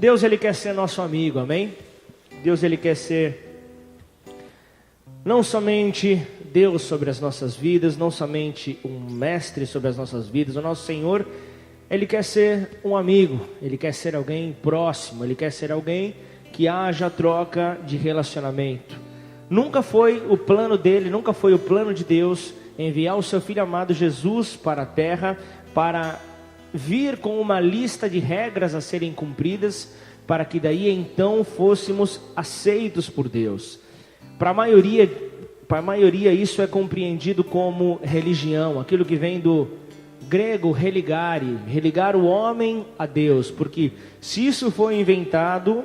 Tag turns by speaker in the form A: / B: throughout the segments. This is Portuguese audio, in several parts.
A: Deus, Ele quer ser nosso amigo, amém? Deus, Ele quer ser não somente Deus sobre as nossas vidas, não somente um mestre sobre as nossas vidas. O nosso Senhor, Ele quer ser um amigo, Ele quer ser alguém próximo, Ele quer ser alguém que haja troca de relacionamento. Nunca foi o plano dele, nunca foi o plano de Deus enviar o seu Filho amado Jesus para a terra, para vir com uma lista de regras a serem cumpridas, para que daí então fôssemos aceitos por Deus. Para a maioria isso é compreendido como religião, aquilo que vem do grego religare, religar o homem a Deus, porque se isso foi inventado,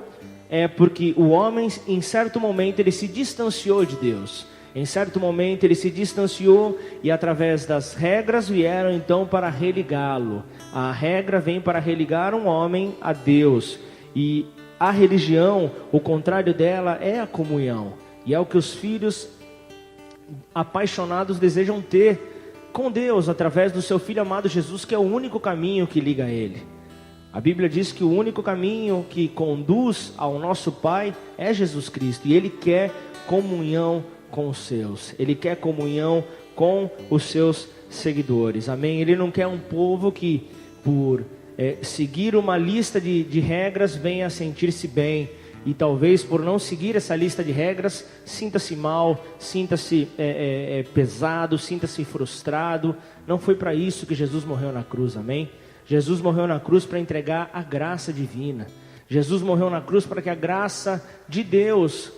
A: é porque o homem em certo momento ele se distanciou de Deus. Em certo momento ele se distanciou e através das regras vieram então para religá-lo. A regra vem para religar um homem a Deus. E a religião, o contrário dela é a comunhão. E é o que os filhos apaixonados desejam ter com Deus, através do seu Filho amado Jesus, que é o único caminho que liga a Ele. A Bíblia diz que o único caminho que conduz ao nosso Pai é Jesus Cristo. E Ele quer comunhão com os seus. Ele quer comunhão com os seus seguidores. Amém? Ele não quer um povo que por seguir uma lista de regras venha a sentir-se bem. E talvez por não seguir essa lista de regras, sinta-se mal, sinta-se pesado, sinta-se frustrado. Não foi para isso que Jesus morreu na cruz, amém? Jesus morreu na cruz para entregar a graça divina. Jesus morreu na cruz para que a graça de Deus,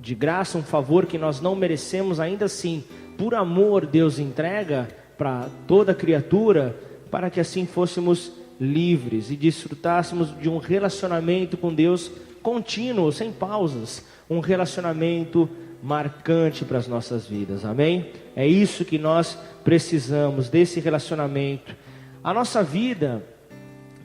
A: de graça, um favor que nós não merecemos, ainda assim, por amor, Deus entrega para toda criatura, para que assim fôssemos livres e desfrutássemos de um relacionamento com Deus contínuo, sem pausas, um relacionamento marcante para as nossas vidas, amém? É isso que nós precisamos, desse relacionamento. A nossa vida,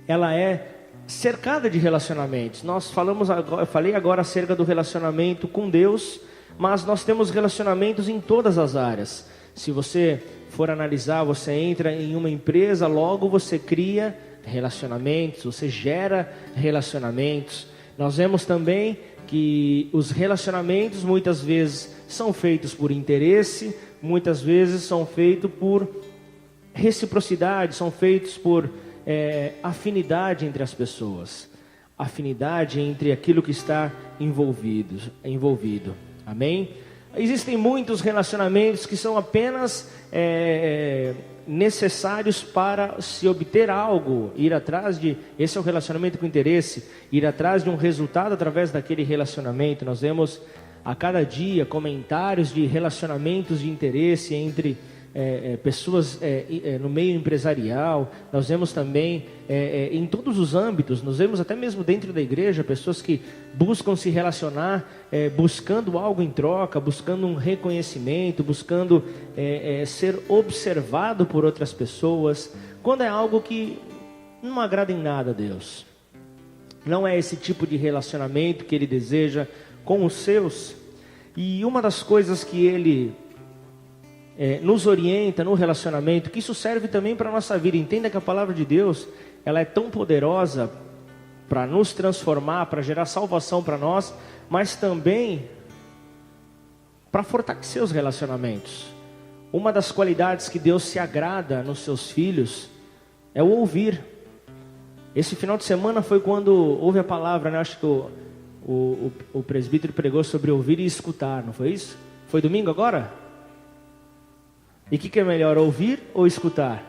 A: ela é cercada de relacionamentos. Eu falei agora acerca do relacionamento com Deus, mas nós temos relacionamentos em todas as áreas. Se você for analisar, você entra em uma empresa, logo você cria relacionamentos, você gera relacionamentos. Nós vemos também que os relacionamentos muitas vezes são feitos por interesse, muitas vezes são feitos por reciprocidade, são feitos por afinidade entre as pessoas, afinidade entre aquilo que está envolvido, amém? Existem muitos relacionamentos que são apenas necessários para se obter algo, esse é o relacionamento com interesse, ir atrás de um resultado através daquele relacionamento. Nós vemos a cada dia comentários de relacionamentos de interesse entre pessoas no meio empresarial. Nós vemos também em todos os âmbitos, nós vemos até mesmo dentro da igreja, pessoas que buscam se relacionar, buscando algo em troca, buscando um reconhecimento, buscando ser observado por outras pessoas, quando é algo que não agrada em nada a Deus. Não é esse tipo de relacionamento que Ele deseja com os seus. E uma das coisas que Ele nos orienta no relacionamento, que isso serve também para a nossa vida. Entenda que a palavra de Deus, ela é tão poderosa para nos transformar, para gerar salvação para nós, mas também para fortalecer os relacionamentos. Uma das qualidades que Deus se agrada nos seus filhos é o ouvir. Esse final de semana foi quando houve a palavra, né? Acho que o presbítero pregou sobre ouvir e escutar, não foi isso? Foi domingo agora? E o que é melhor, ouvir ou escutar?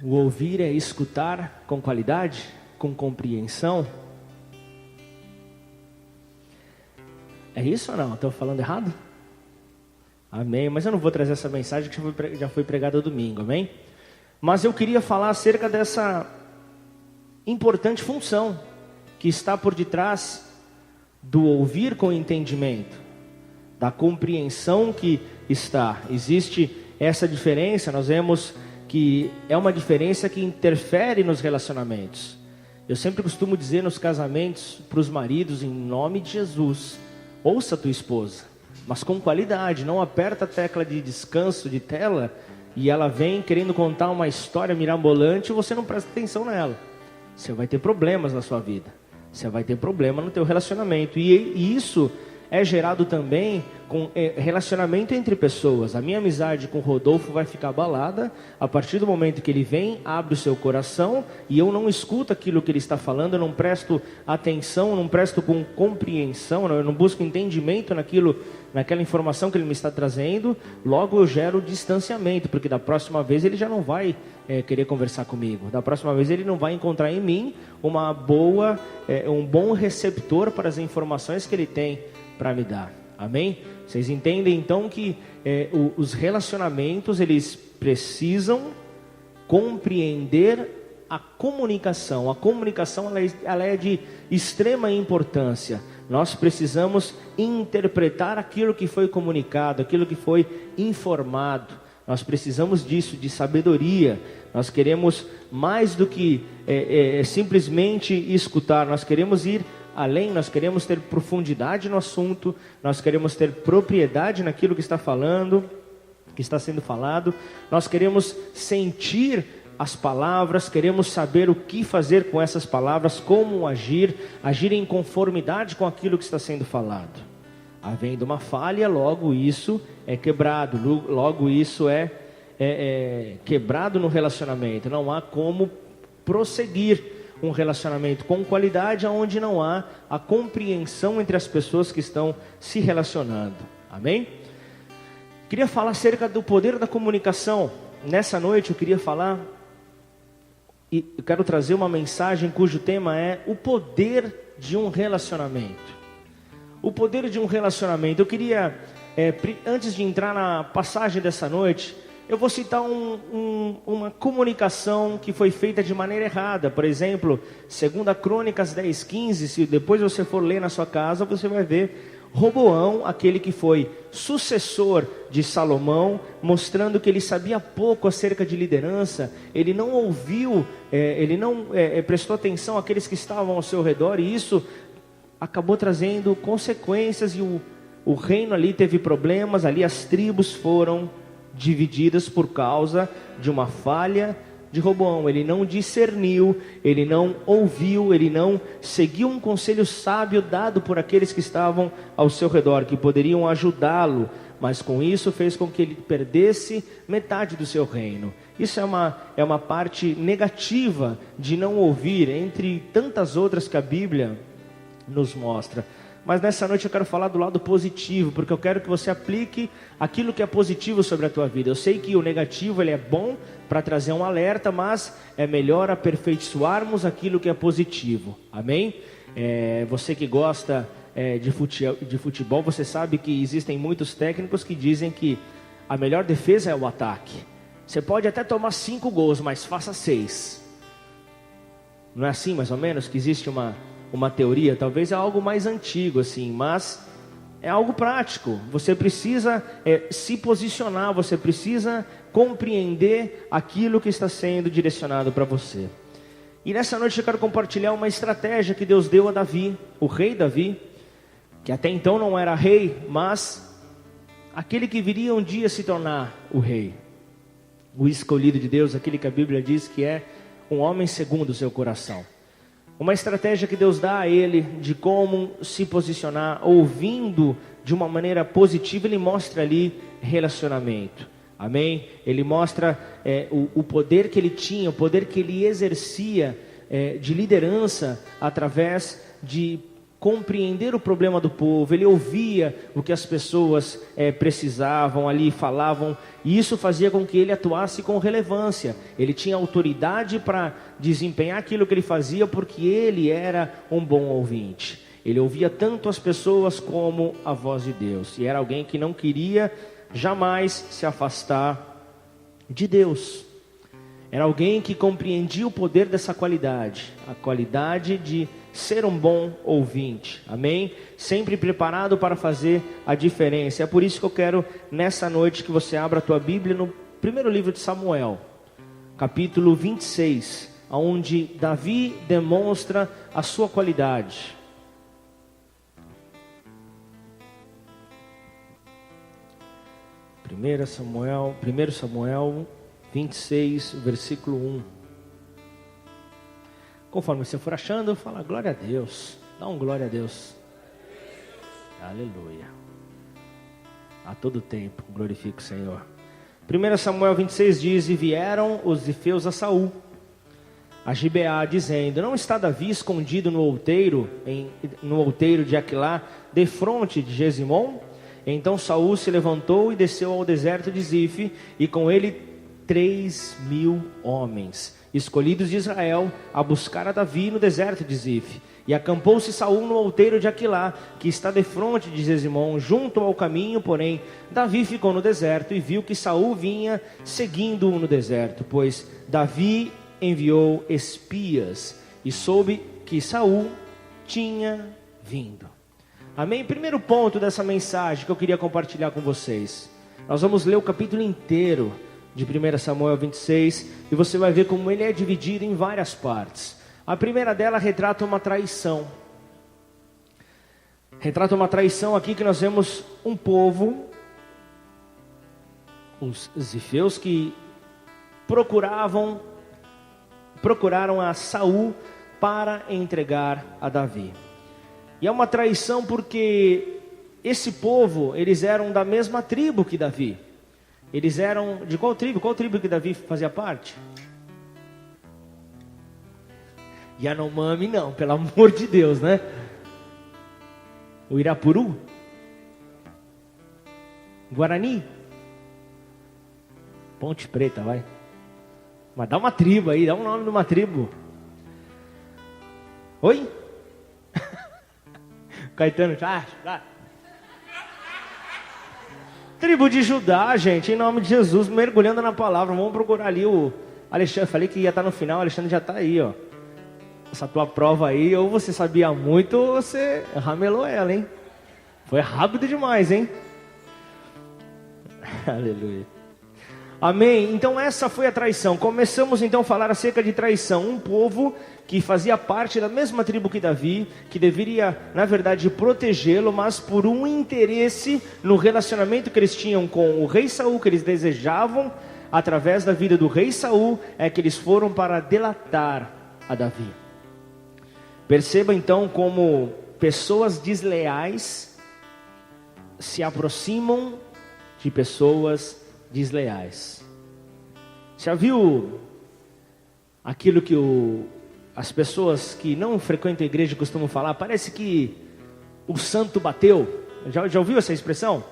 A: O ouvir é escutar com qualidade, com compreensão. É isso ou não? Estou falando errado? Amém. Mas eu não vou trazer essa mensagem que já foi pregada domingo, amém? Mas eu queria falar acerca dessa importante função que está por detrás do ouvir com entendimento, da compreensão que está. Existe essa diferença, nós vemos que é uma diferença que interfere nos relacionamentos. Eu sempre costumo dizer nos casamentos para os maridos, em nome de Jesus, ouça a tua esposa, mas com qualidade, não aperta a tecla de descanso de tela e ela vem querendo contar uma história mirabolante e você não presta atenção nela, você vai ter problemas na sua vida, você vai ter problema no teu relacionamento. E isso é gerado também com relacionamento entre pessoas. A minha amizade com o Rodolfo vai ficar abalada a partir do momento que ele vem, abre o seu coração e eu não escuto aquilo que ele está falando, eu não presto atenção, não presto com compreensão, eu não busco entendimento naquela informação que ele me está trazendo. Logo eu gero distanciamento, porque da próxima vez ele já não vai querer conversar comigo. Da próxima vez ele não vai encontrar em mim um bom receptor para as informações que ele tem para me dar. Amém? Vocês entendem então que os relacionamentos, eles precisam compreender a comunicação. A comunicação ela é de extrema importância. Nós precisamos interpretar aquilo que foi comunicado, aquilo que foi informado. Nós precisamos disso, de sabedoria. Nós queremos mais do que simplesmente escutar. Nós queremos ir além, nós queremos ter profundidade no assunto, nós queremos ter propriedade naquilo que está sendo falado, nós queremos sentir as palavras, queremos saber o que fazer com essas palavras, como agir em conformidade com aquilo que está sendo falado. Havendo uma falha, logo isso é quebrado, logo isso é quebrado no relacionamento. Não há como prosseguir um relacionamento com qualidade onde não há a compreensão entre as pessoas que estão se relacionando. Amém? Queria falar acerca do poder da comunicação. Nessa noite eu queria falar e eu quero trazer uma mensagem cujo tema é o poder de um relacionamento. O poder de um relacionamento. Eu queria, antes de entrar na passagem dessa noite, eu vou citar uma comunicação que foi feita de maneira errada. Por exemplo, 2 Crônicas 10:15, se depois você for ler na sua casa, você vai ver Roboão, aquele que foi sucessor de Salomão, mostrando que ele sabia pouco acerca de liderança. Ele não ouviu, ele não prestou atenção àqueles que estavam ao seu redor, e isso acabou trazendo consequências, e o reino ali teve problemas, ali as tribos foram divididas por causa de uma falha de Roboão. Ele não discerniu, ele não ouviu, ele não seguiu um conselho sábio dado por aqueles que estavam ao seu redor, que poderiam ajudá-lo, mas com isso fez com que ele perdesse metade do seu reino. Isso é uma parte negativa de não ouvir, entre tantas outras que a Bíblia nos mostra. Mas nessa noite eu quero falar do lado positivo, porque eu quero que você aplique aquilo que é positivo sobre a tua vida. Eu sei que o negativo ele é bom para trazer um alerta, mas é melhor aperfeiçoarmos aquilo que é positivo. Amém? Você que gosta de futebol, você sabe que existem muitos técnicos que dizem que a melhor defesa é o ataque. Você pode até tomar 5 gols, mas faça 6. Não é assim mais ou menos que existe uma teoria? Talvez é algo mais antigo assim, mas é algo prático. Você precisa se posicionar, você precisa compreender aquilo que está sendo direcionado para você. E nessa noite eu quero compartilhar uma estratégia que Deus deu a Davi, o rei Davi, que até então não era rei, mas aquele que viria um dia se tornar o rei, o escolhido de Deus, aquele que a Bíblia diz que é um homem segundo o seu coração. Uma estratégia que Deus dá a ele de como se posicionar, ouvindo de uma maneira positiva. Ele mostra ali relacionamento. Amém? Ele mostra o poder que ele tinha, o poder que ele exercia de liderança através de compreender o problema do povo. Ele ouvia o que as pessoas precisavam ali, falavam, e isso fazia com que ele atuasse com relevância. Ele tinha autoridade para desempenhar aquilo que ele fazia, porque ele era um bom ouvinte. Ele ouvia tanto as pessoas como a voz de Deus, e era alguém que não queria jamais se afastar de Deus. Era alguém que compreendia o poder dessa qualidade, a qualidade de ser um bom ouvinte, amém? Sempre preparado para fazer a diferença. É por isso que eu quero nessa noite que você abra a tua Bíblia no primeiro livro de Samuel, capítulo 26, onde Davi demonstra a sua qualidade. 1 Samuel 26, versículo 1. Conforme você for achando, fala glória a Deus. Dá um glória a Deus. Aleluia. A todo tempo, glorifique o Senhor. 1 Samuel 26 diz: E vieram os zifeus a Saul, a Gibeá, dizendo: Não está Davi escondido no outeiro de Aquilá, defronte de Gesimom? Então Saul se levantou e desceu ao deserto de Zife, e com ele 3.000 homens, escolhidos de Israel, a buscar a Davi no deserto de Zife. E acampou-se Saul no outeiro de Aquilá, que está defronte de Gesimom, junto ao caminho. Porém Davi ficou no deserto e viu que Saul vinha seguindo-o no deserto, pois Davi enviou espias e soube que Saul tinha vindo. Amém? Primeiro ponto dessa mensagem que eu queria compartilhar com vocês. Nós vamos ler o capítulo inteiro de 1 Samuel 26 e você vai ver como ele é dividido em várias partes. A primeira dela retrata uma traição. Retrata uma traição aqui que nós vemos um povo, os zifeus, que procuraram a Saul para entregar a Davi. E é uma traição porque esse povo, eles eram da mesma tribo que Davi. Eles eram de qual tribo? Qual tribo que Davi fazia parte? Yanomami não, pelo amor de Deus, né? O Irapuru? Guarani? Ponte Preta, vai. Mas dá uma tribo aí, dá um nome de uma tribo. Oi? Caetano, já. Tribo de Judá, gente, em nome de Jesus, mergulhando na palavra. Vamos procurar ali o Alexandre. Falei que ia estar no final, o Alexandre já está aí, ó. Essa tua prova aí, ou você sabia muito, ou você ramelou ela, hein? Foi rápido demais, hein? Aleluia. Amém? Então essa foi a traição. Começamos então a falar acerca de traição. Um povo que fazia parte da mesma tribo que Davi, que deveria, na verdade, protegê-lo, mas por um interesse no relacionamento que eles tinham com o rei Saul, que eles desejavam, através da vida do rei Saul, é que eles foram para delatar a Davi. Perceba então como pessoas desleais se aproximam de pessoas desleais. Já viu aquilo que as pessoas que não frequentam a igreja costumam falar? Parece que o santo bateu. Já ouviu essa expressão?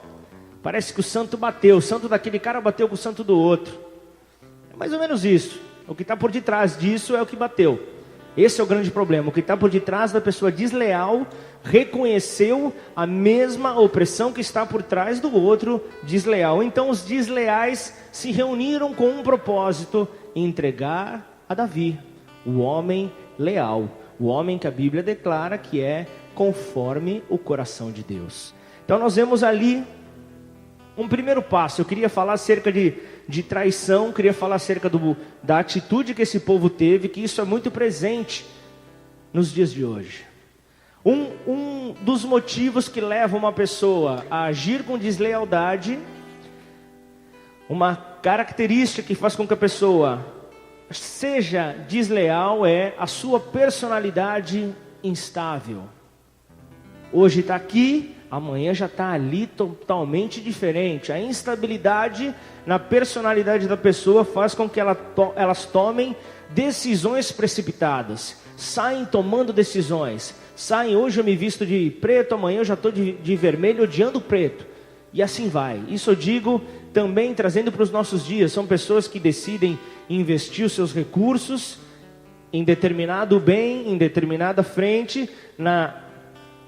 A: Parece que o santo bateu. O santo daquele cara bateu com o santo do outro. É mais ou menos isso. O que está por detrás disso é o que bateu. Esse é o grande problema. O que está por detrás da pessoa desleal reconheceu a mesma opressão que está por trás do outro desleal. Então os desleais se reuniram com um propósito: entregar a Davi, o homem leal, o homem que a Bíblia declara que é conforme o coração de Deus. Então nós vemos ali um primeiro passo. Eu queria falar acerca de traição, queria falar acerca da atitude que esse povo teve, que isso é muito presente nos dias de hoje. Um dos motivos que leva uma pessoa a agir com deslealdade, uma característica que faz com que a pessoa seja desleal, é a sua personalidade instável. Hoje está aqui, amanhã já está ali, totalmente diferente. A instabilidade na personalidade da pessoa faz com que elas tomem decisões precipitadas, saem tomando decisões, hoje eu me visto de preto, amanhã eu já estou de vermelho, odiando preto, e assim vai. Isso eu digo também trazendo para os nossos dias. São pessoas que decidem investir os seus recursos em determinado bem, em determinada frente, na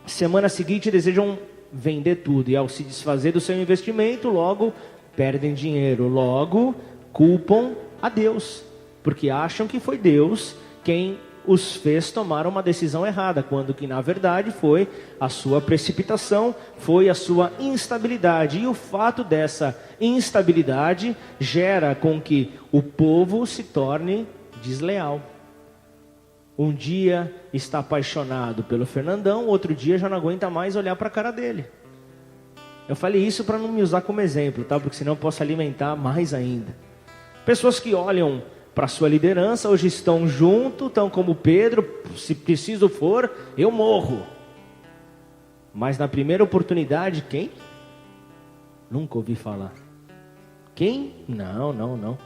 A: semana seguinte desejam vender tudo, e ao se desfazer do seu investimento, logo perdem dinheiro, logo culpam a Deus, porque acham que foi Deus quem os fez tomar uma decisão errada, quando que na verdade foi a sua precipitação, foi a sua instabilidade. E o fato dessa instabilidade gera com que o povo se torne desleal. Um dia está apaixonado pelo Fernandão, outro dia já não aguenta mais olhar para a cara dele. Eu falei isso para não me usar como exemplo, tá? Porque senão eu posso alimentar mais ainda. Pessoas que olham para a sua liderança, hoje estão junto, estão como Pedro, se preciso for, eu morro. Mas na primeira oportunidade, quem? Nunca ouvi falar. Quem? Não.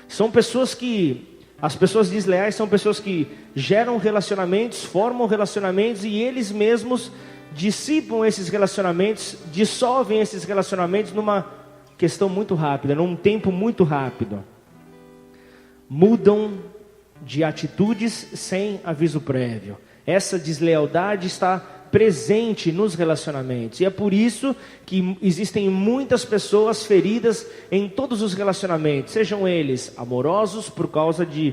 A: São pessoas que, as pessoas desleais são pessoas que geram relacionamentos, formam relacionamentos e eles mesmos dissipam esses relacionamentos, dissolvem esses relacionamentos numa questão muito rápida, num tempo muito rápido. Mudam de atitudes sem aviso prévio. Essa deslealdade está presente nos relacionamentos. E é por isso que existem muitas pessoas feridas em todos os relacionamentos. Sejam eles amorosos por causa de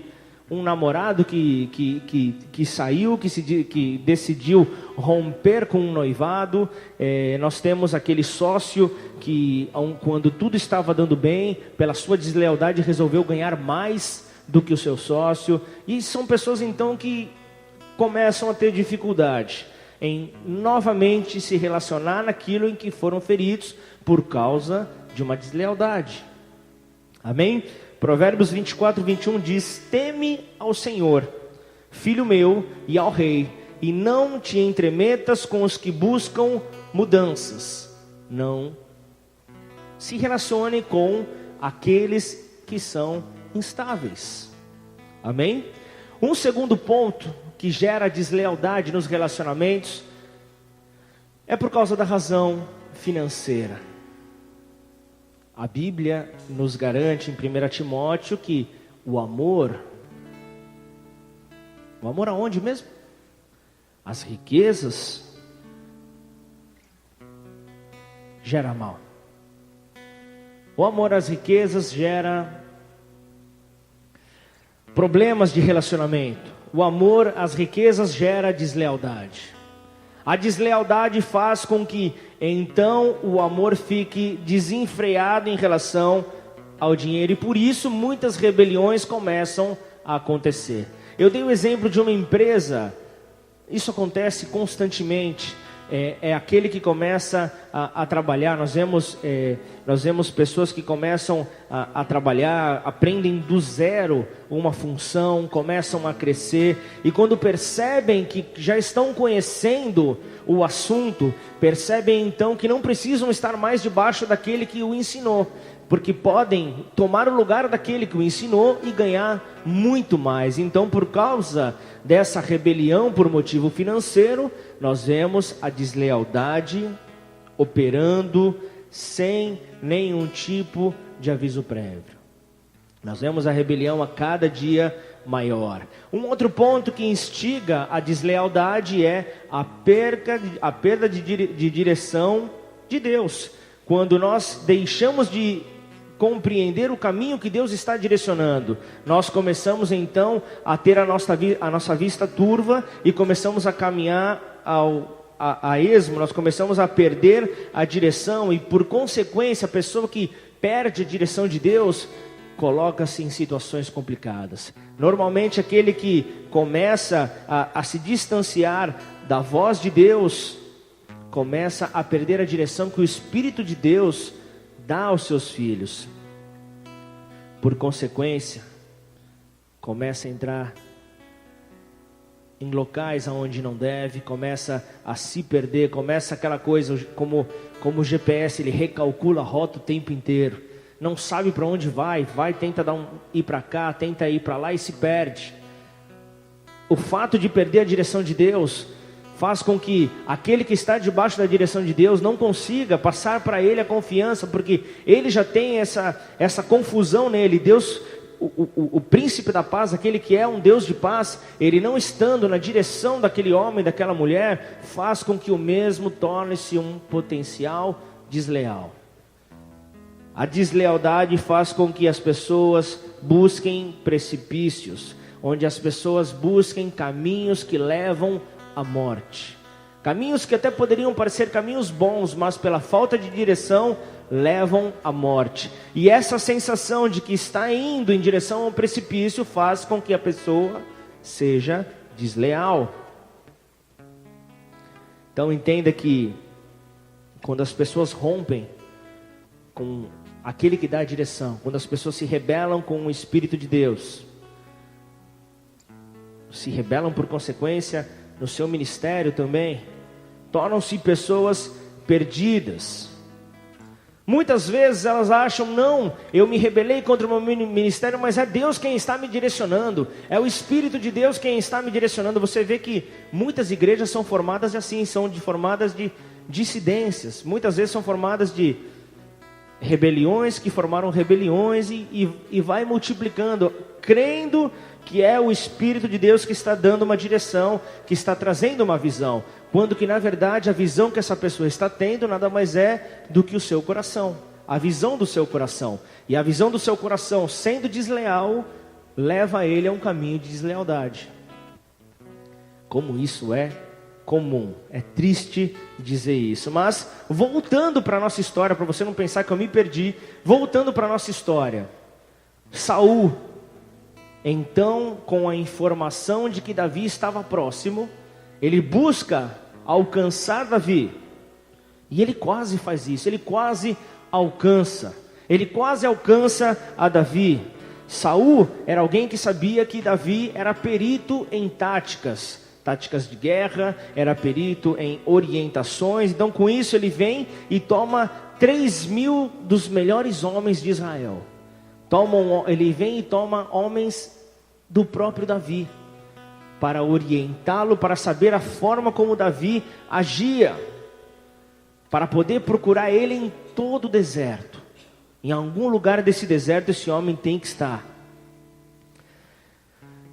A: um namorado que saiu, que decidiu romper com um noivado. Nós temos aquele sócio que, quando tudo estava dando bem, pela sua deslealdade resolveu ganhar mais do que o seu sócio. E são pessoas então que começam a ter dificuldade em novamente se relacionar naquilo em que foram feridos por causa de uma deslealdade. Amém? Provérbios 24, 21 diz: teme ao Senhor, filho meu, e ao rei, e não te entremetas com os que buscam mudanças. Não se relacione com aqueles que são instáveis. Amém? Um segundo ponto que gera deslealdade nos relacionamentos é por causa da razão financeira. A Bíblia nos garante em 1 Timóteo que o amor aonde mesmo? As riquezas gera mal. O amor às riquezas gera problemas de relacionamento. O amor às riquezas gera deslealdade. A deslealdade faz com que então o amor fique desenfreado em relação ao dinheiro. E por isso muitas rebeliões começam a acontecer. Eu dei o exemplo de uma empresa. Isso acontece constantemente. É aquele que começa a trabalhar. Nós vemos pessoas que começam a trabalhar, aprendem do zero uma função, começam a crescer, e quando percebem que já estão conhecendo o assunto, percebem então que não precisam estar mais debaixo daquele que o ensinou, porque podem tomar o lugar daquele que o ensinou e ganhar muito mais. Então, por causa dessa rebelião por motivo financeiro, nós vemos a deslealdade operando sem nenhum tipo de aviso prévio. Nós vemos a rebelião a cada dia maior. Um outro ponto que instiga a deslealdade é a perda de direção de Deus. Quando nós deixamos de compreender o caminho que Deus está direcionando, nós começamos então a ter a nossa vista turva e começamos a caminhar a esmo, nós começamos a perder a direção, e por consequência a pessoa que perde a direção de Deus coloca-se em situações complicadas. Normalmente aquele que começa a se distanciar da voz de Deus começa a perder a direção que o Espírito de Deus dá aos seus filhos. Por consequência, começa a entrar em locais aonde não deve, começa a se perder, começa aquela coisa como o GPS, ele recalcula a rota o tempo inteiro, não sabe para onde vai, tenta ir para cá, tenta ir para lá e se perde. O fato de perder a direção de Deus faz com que aquele que está debaixo da direção de Deus não consiga passar para ele a confiança, porque ele já tem essa confusão nele. Deus, o príncipe da paz, aquele que é um Deus de paz, ele não estando na direção daquele homem, daquela mulher, faz com que o mesmo torne-se um potencial desleal. A deslealdade faz com que as pessoas busquem precipícios, onde as pessoas busquem caminhos que levam a morte. Caminhos que até poderiam parecer caminhos bons, mas pela falta de direção levam à morte. E essa sensação de que está indo em direção ao precipício faz com que a pessoa seja desleal. Então entenda que quando as pessoas rompem com aquele que dá a direção, quando as pessoas se rebelam com o Espírito de Deus, se rebelam por consequência no seu ministério também, tornam-se pessoas perdidas. Muitas vezes elas acham, não, eu me rebelei contra o meu ministério, mas é Deus quem está me direcionando, é o Espírito de Deus quem está me direcionando. Você vê que muitas igrejas são formadas assim, formadas de dissidências, muitas vezes são formadas de rebeliões que formaram rebeliões e vai multiplicando, crendo que é o Espírito de Deus que está dando uma direção, que está trazendo uma visão, quando que na verdade a visão que essa pessoa está tendo nada mais é do que o seu coração, a visão do seu coração, e a visão do seu coração sendo desleal, leva ele a um caminho de deslealdade. Como isso é comum, é triste dizer isso, mas voltando para a nossa história, para você não pensar que eu me perdi, voltando para a nossa história, Saul, então, com a informação de que Davi estava próximo, ele busca alcançar Davi, e ele quase faz isso, ele quase alcança a Davi. Saul era alguém que sabia que Davi era perito em táticas de guerra, era perito em orientações. Então com isso ele vem e toma 3.000 dos melhores homens de Israel. Ele vem e toma homens do próprio Davi, para orientá-lo, para saber a forma como Davi agia, para poder procurar ele em todo o deserto. Em algum lugar desse deserto esse homem tem que estar.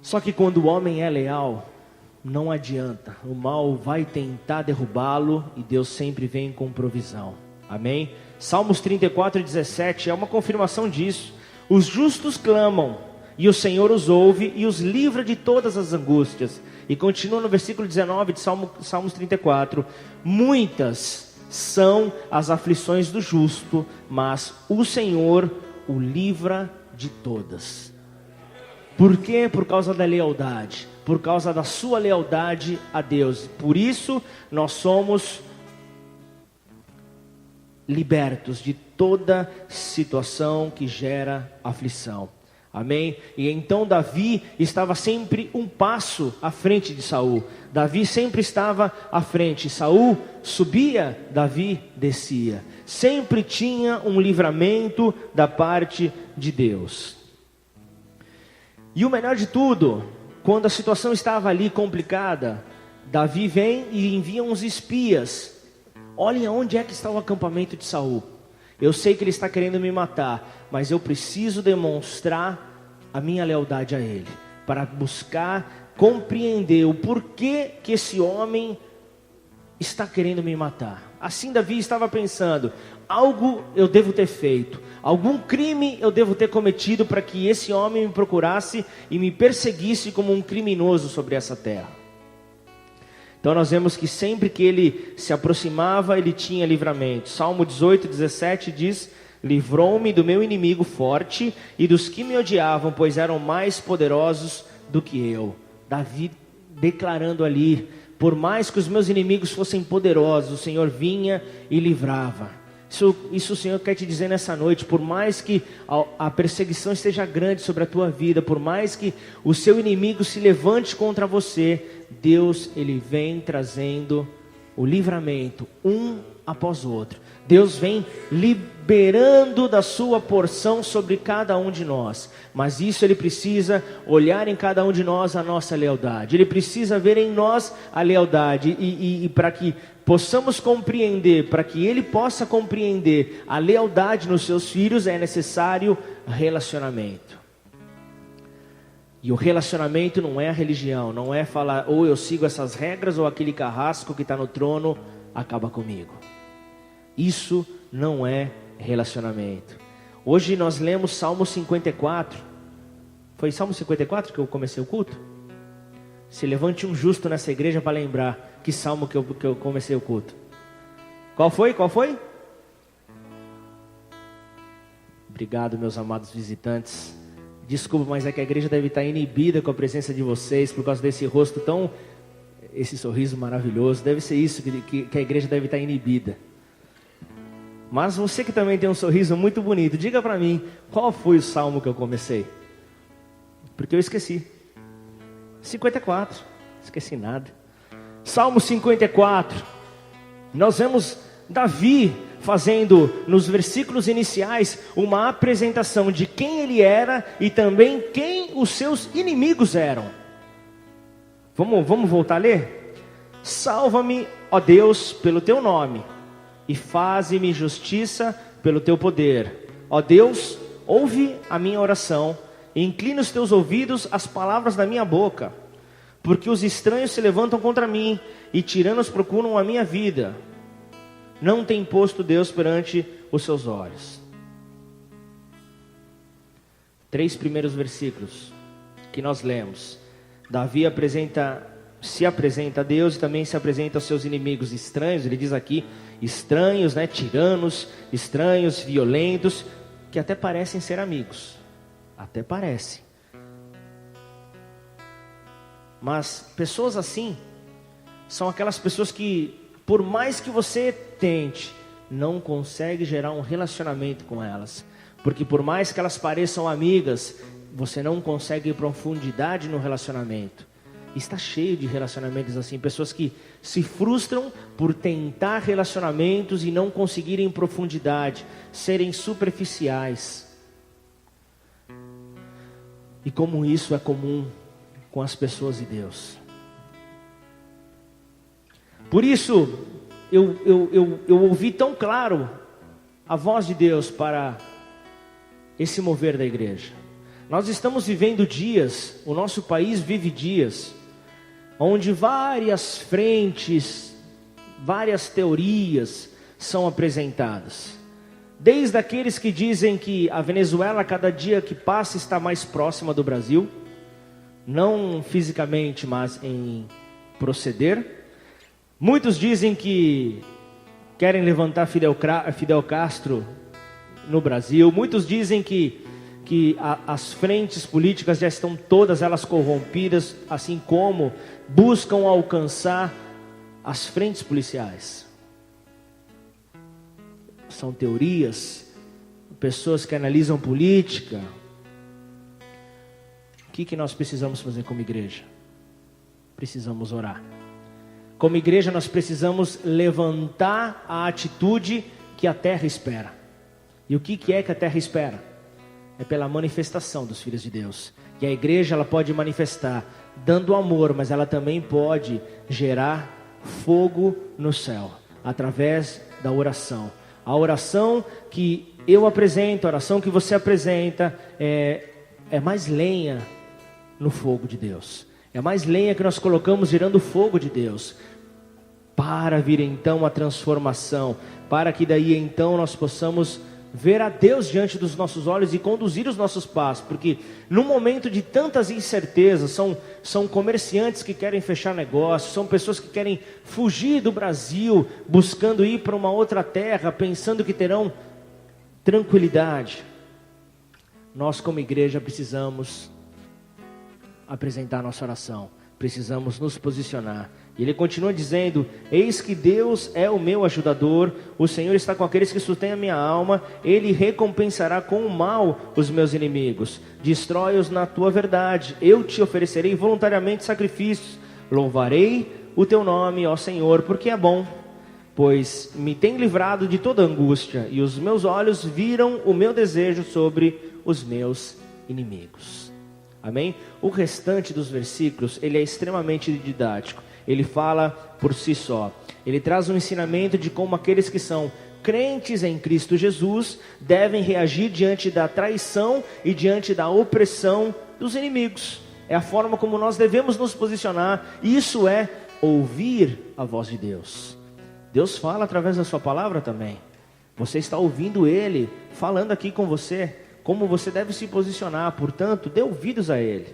A: Só que quando o homem é leal, não adianta, o mal vai tentar derrubá-lo e Deus sempre vem com provisão. Amém? Salmos 34:17 é uma confirmação disso. Os justos clamam e o Senhor os ouve e os livra de todas as angústias. E continua no versículo 19 de Salmos 34: muitas são as aflições do justo, mas o Senhor o livra de todas. Por quê? Por causa da lealdade, por causa da sua lealdade a Deus. Por isso nós somos libertos de toda situação que gera aflição. Amém? E então Davi estava sempre um passo à frente de Saul. Davi sempre estava à frente. Saul subia, Davi descia. Sempre tinha um livramento da parte de Deus. E o melhor de tudo, quando a situação estava ali complicada, Davi vem e envia uns espias. Olhem aonde é que está o acampamento de Saul. Eu sei que ele está querendo me matar, mas eu preciso demonstrar a minha lealdade a ele, para buscar compreender o porquê que esse homem está querendo me matar. Assim Davi estava pensando, algo eu devo ter feito, algum crime eu devo ter cometido para que esse homem me procurasse e me perseguisse como um criminoso sobre essa terra. Então nós vemos que sempre que ele se aproximava, ele tinha livramento. Salmo 18:17 diz: livrou-me do meu inimigo forte e dos que me odiavam, pois eram mais poderosos do que eu. Davi declarando ali, por mais que os meus inimigos fossem poderosos, o Senhor vinha e livrava. Isso o Senhor quer te dizer nessa noite. Por mais que a perseguição esteja grande sobre a tua vida, por mais que o seu inimigo se levante contra você, Deus, Ele vem trazendo o livramento, um após o outro. Deus vem liberando da sua porção sobre cada um de nós. Mas isso Ele precisa olhar em cada um de nós a nossa lealdade. Ele precisa ver em nós a lealdade. E para que possamos compreender, para que Ele possa compreender a lealdade nos seus filhos, é necessário relacionamento. E o relacionamento não é a religião, não é falar, ou eu sigo essas regras, ou aquele carrasco que está no trono acaba comigo. Isso não é relacionamento. Hoje nós lemos Salmo 54. Foi Salmo 54 que eu comecei o culto? Se levante um justo nessa igreja para lembrar que salmo que eu comecei o culto. Qual foi? Obrigado, meus amados visitantes. Desculpa, mas é que a igreja deve estar inibida com a presença de vocês, por causa desse rosto esse sorriso maravilhoso. Deve ser isso que a igreja deve estar inibida. Mas você que também tem um sorriso muito bonito, diga para mim, qual foi o salmo que eu comecei? Porque eu esqueci. 54, esqueci nada. Salmo 54, nós vemos Davi fazendo nos versículos iniciais uma apresentação de quem ele era e também quem os seus inimigos eram. Vamos voltar a ler? Salva-me, ó Deus, pelo teu nome, e faze-me justiça pelo teu poder. Ó Deus, ouve a minha oração, e inclina os teus ouvidos às palavras da minha boca. Porque os estranhos se levantam contra mim, e tiranos procuram a minha vida. Não tem posto Deus perante os seus olhos. 3 primeiros versículos que nós lemos. Davi se apresenta a Deus e também se apresenta aos seus inimigos estranhos. Ele diz aqui, estranhos, tiranos, estranhos, violentos, que até parecem ser amigos. Até parece. Mas pessoas assim são aquelas pessoas que, por mais que você tente, não consegue gerar um relacionamento com elas. Porque por mais que elas pareçam amigas, você não consegue profundidade no relacionamento. Está cheio de relacionamentos assim, pessoas que se frustram por tentar relacionamentos e não conseguirem profundidade, serem superficiais. E como isso é comum com as pessoas de Deus. Por isso, eu ouvi tão claro a voz de Deus para esse mover da igreja. Nós estamos vivendo dias, o nosso país vive dias, onde várias frentes, várias teorias são apresentadas. Desde aqueles que dizem que a Venezuela, cada dia que passa, está mais próxima do Brasil, não fisicamente, mas em proceder. Muitos dizem que querem levantar Fidel Castro no Brasil. Muitos dizem que as frentes políticas já estão todas elas corrompidas, assim como buscam alcançar as frentes policiais. São teorias, pessoas que analisam política. O que nós precisamos fazer como igreja? Precisamos orar. Como igreja nós precisamos levantar a atitude que a terra espera. E o que é que a terra espera? É pela manifestação dos filhos de Deus. E a igreja ela pode manifestar dando amor, mas ela também pode gerar fogo no céu, através da oração. A oração que eu apresento, a oração que você apresenta, é mais lenha no fogo de Deus. É mais lenha que nós colocamos gerando o fogo de Deus. Para vir então a transformação, para que daí então nós possamos ver a Deus diante dos nossos olhos e conduzir os nossos passos, porque no momento de tantas incertezas, são comerciantes que querem fechar negócios, são pessoas que querem fugir do Brasil, buscando ir para uma outra terra, pensando que terão tranquilidade. Nós como igreja precisamos apresentar nossa oração, precisamos nos posicionar. E ele continua dizendo, eis que Deus é o meu ajudador, o Senhor está com aqueles que sustêm a minha alma, Ele recompensará com o mal os meus inimigos, destrói-os na tua verdade, eu te oferecerei voluntariamente sacrifícios, louvarei o teu nome, ó Senhor, porque é bom, pois me tem livrado de toda angústia, e os meus olhos viram o meu desejo sobre os meus inimigos. Amém? O restante dos versículos, ele é extremamente didático. Ele fala por si só. Ele traz um ensinamento de como aqueles que são crentes em Cristo Jesus devem reagir diante da traição e diante da opressão dos inimigos. É a forma como nós devemos nos posicionar. Isso é ouvir a voz de Deus. Deus fala através da sua palavra também. Você está ouvindo Ele falando aqui com você, como você deve se posicionar. Portanto, dê ouvidos a Ele.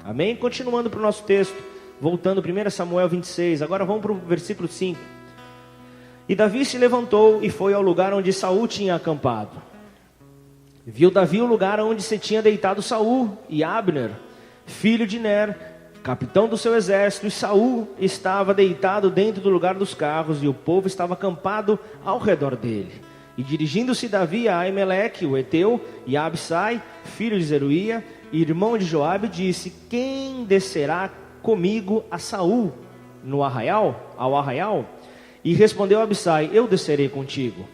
A: Amém? Continuando para o nosso texto. Voltando, 1 Samuel 26, agora vamos para o versículo 5. E Davi se levantou e foi ao lugar onde Saul tinha acampado. Viu Davi o lugar onde se tinha deitado Saul e Abner, filho de Ner, capitão do seu exército, e Saul estava deitado dentro do lugar dos carros, e o povo estava acampado ao redor dele. E dirigindo-se Davi a Aimeleque, o Eteu, e a Abissai, filho de Zeruia, irmão de Joabe, disse: quem descerá comigo a Saul ao arraial? E respondeu Abissai: eu descerei contigo.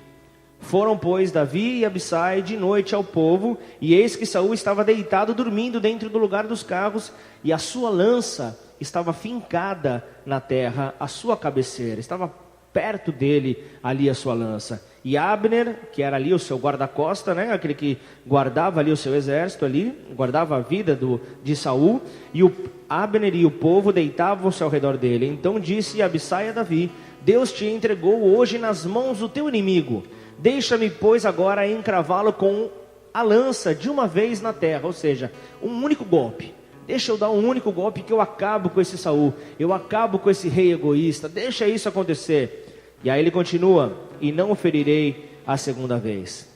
A: Foram, pois, Davi e Abissai de noite ao povo, e eis que Saul estava deitado dormindo dentro do lugar dos carros, e a sua lança estava fincada na terra, a sua cabeceira, estava perto dele ali a sua lança. E Abner, que era ali o seu guarda-costa, né, aquele que guardava ali o seu exército ali, guardava a vida de Saul, e Abner e o povo deitavam-se ao redor dele. Então disse Abissai a Davi: Deus te entregou hoje nas mãos do teu inimigo. Deixa-me, pois, agora encravá-lo com a lança de uma vez na terra, ou seja, um único golpe. Deixa eu dar um único golpe que eu acabo com esse Saul, eu acabo com esse rei egoísta, deixa isso acontecer. E aí ele continua: e não o ferirei a segunda vez.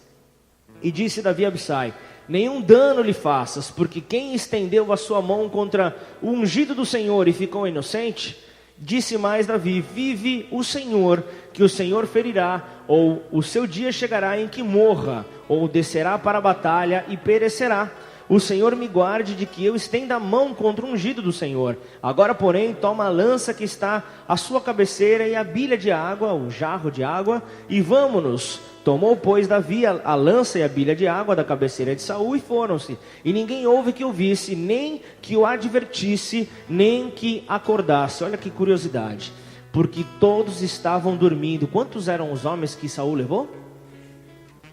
A: E disse Davi a Abissai: nenhum dano lhe faças, porque quem estendeu a sua mão contra o ungido do Senhor e ficou inocente? Disse mais Davi: vive o Senhor, que o Senhor ferirá, ou o seu dia chegará em que morra, ou descerá para a batalha e perecerá. O Senhor me guarde de que eu estenda a mão contra o ungido do Senhor. Agora, porém, toma a lança que está à sua cabeceira e a bilha de água, o jarro de água, e vamo-nos. Tomou, pois, Davi a lança e a bilha de água da cabeceira de Saul e foram-se. E ninguém houve que o visse, nem que o advertisse, nem que acordasse. Olha que curiosidade. Porque todos estavam dormindo. Quantos eram os homens que Saul levou?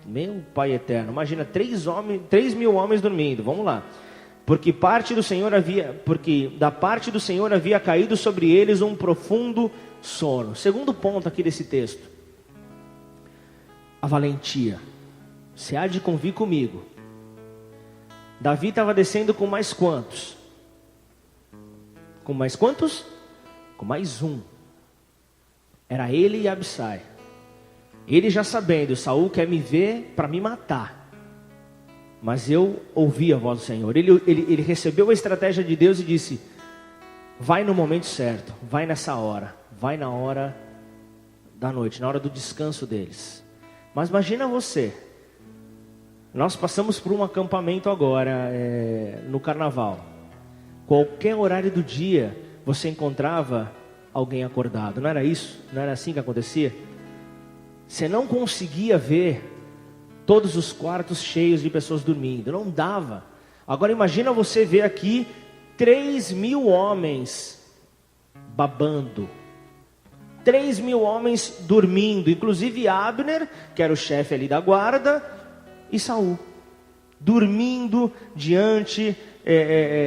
A: Meu Pai eterno, imagina 3.000 homens dormindo. Vamos lá. Porque da parte do Senhor havia caído sobre eles um profundo sono. Segundo ponto aqui desse texto: a valentia. Você há de convir comigo. Davi estava descendo com mais quantos? Com mais quantos? Com mais um. Era ele e Abissai. Ele já sabendo: Saul quer me ver para me matar. Mas eu ouvi a voz do Senhor. Ele recebeu a estratégia de Deus e disse: vai no momento certo, vai nessa hora, vai na hora da noite, na hora do descanso deles. Mas imagina você, nós passamos por um acampamento agora, no carnaval. Qualquer horário do dia você encontrava alguém acordado, não era isso? Não era assim que acontecia? Você não conseguia ver todos os quartos cheios de pessoas dormindo, não dava. Agora imagina você ver aqui 3.000 homens babando, 3.000 homens dormindo, inclusive Abner, que era o chefe ali da guarda, e Saul, dormindo diante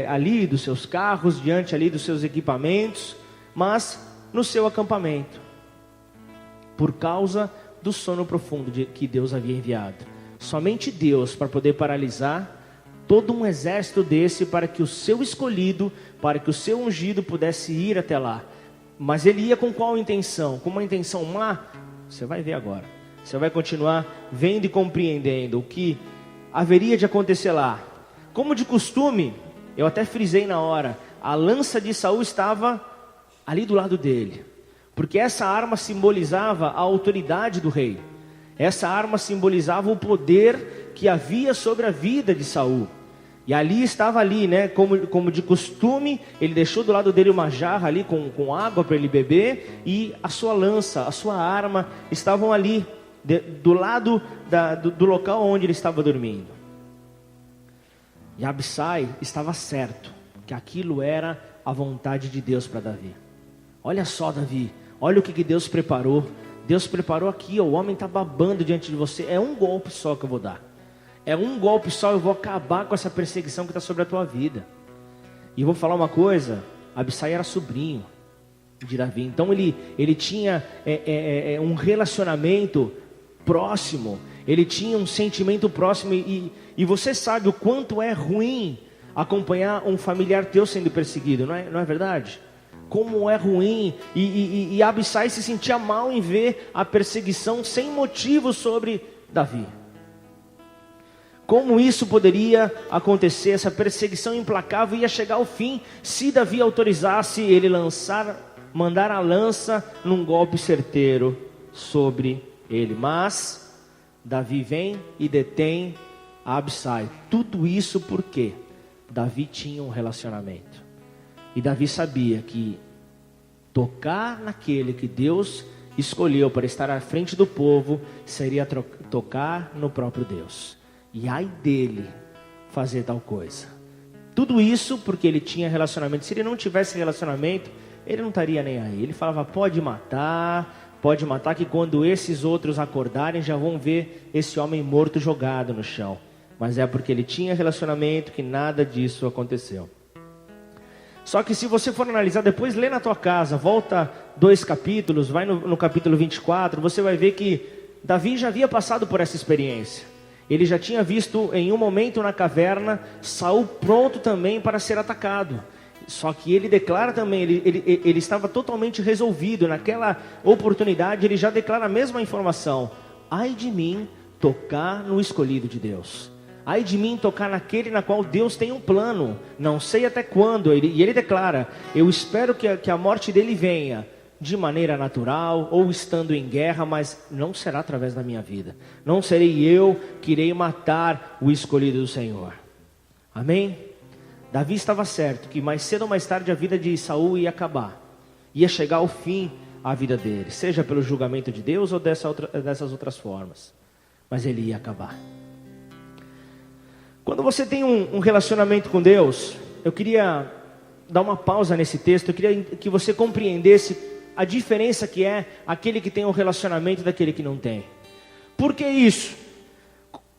A: ali dos seus carros, diante ali dos seus equipamentos, mas no seu acampamento, por causa do sono profundo que Deus havia enviado. Somente Deus para poder paralisar todo um exército desse, para que o seu escolhido, para que o seu ungido pudesse ir até lá. Mas ele ia com qual intenção? Com uma intenção má? Você vai ver agora. Você vai continuar vendo e compreendendo o que haveria de acontecer lá. Como de costume, eu até frisei na hora, a lança de Saul estava ali do lado dele, porque essa arma simbolizava a autoridade do rei. Essa arma simbolizava o poder que havia sobre a vida de Saul. E ali estava ali, né, como de costume, ele deixou do lado dele uma jarra ali com água para ele beber, e a sua lança, a sua arma estavam ali, do lado do local onde ele estava dormindo. E Abissai estava certo que aquilo era a vontade de Deus para Davi. Olha só, Davi, olha o que Deus preparou. Deus preparou aqui, ó, o homem está babando diante de você. É um golpe só que eu vou dar. É um golpe só, eu vou acabar com essa perseguição que está sobre a tua vida. E eu vou falar uma coisa: Abissai era sobrinho de Davi. Então ele tinha um relacionamento próximo. Ele tinha um sentimento próximo. E você sabe o quanto é ruim acompanhar um familiar teu sendo perseguido, não é verdade? Como é ruim, e Abissai se sentia mal em ver a perseguição sem motivo sobre Davi. Como isso poderia acontecer? Essa perseguição implacável ia chegar ao fim se Davi autorizasse ele mandar a lança num golpe certeiro sobre ele. Mas Davi vem e detém a Abissai. Tudo isso porque Davi tinha um relacionamento. E Davi sabia que tocar naquele que Deus escolheu para estar à frente do povo seria tocar no próprio Deus. E ai dele fazer tal coisa. Tudo isso porque ele tinha relacionamento. Se ele não tivesse relacionamento, ele não estaria nem aí. Ele falava, pode matar que quando esses outros acordarem já vão ver esse homem morto jogado no chão. Mas é porque ele tinha relacionamento que nada disso aconteceu. Só que se você for analisar depois, lê na tua casa, volta 2 capítulos, vai no capítulo 24, você vai ver que Davi já havia passado por essa experiência. Ele já tinha visto em um momento na caverna Saul pronto também para ser atacado. Só que ele declara também, ele estava totalmente resolvido. Naquela oportunidade ele já declara a mesma informação: ai de mim tocar no escolhido de Deus. Ai de mim tocar naquele na qual Deus tem um plano, não sei até quando. E ele declara, eu espero que a morte dele venha de maneira natural ou estando em guerra, mas não será através da minha vida. Não serei eu que irei matar o escolhido do Senhor. Amém? Davi estava certo que mais cedo ou mais tarde a vida de Saul ia acabar. Ia chegar ao fim a vida dele, seja pelo julgamento de Deus ou dessas outras formas. Mas ele ia acabar. Quando você tem um relacionamento com Deus, eu queria dar uma pausa nesse texto. Eu queria que você compreendesse a diferença que é aquele que tem um relacionamento daquele que não tem. Por que isso?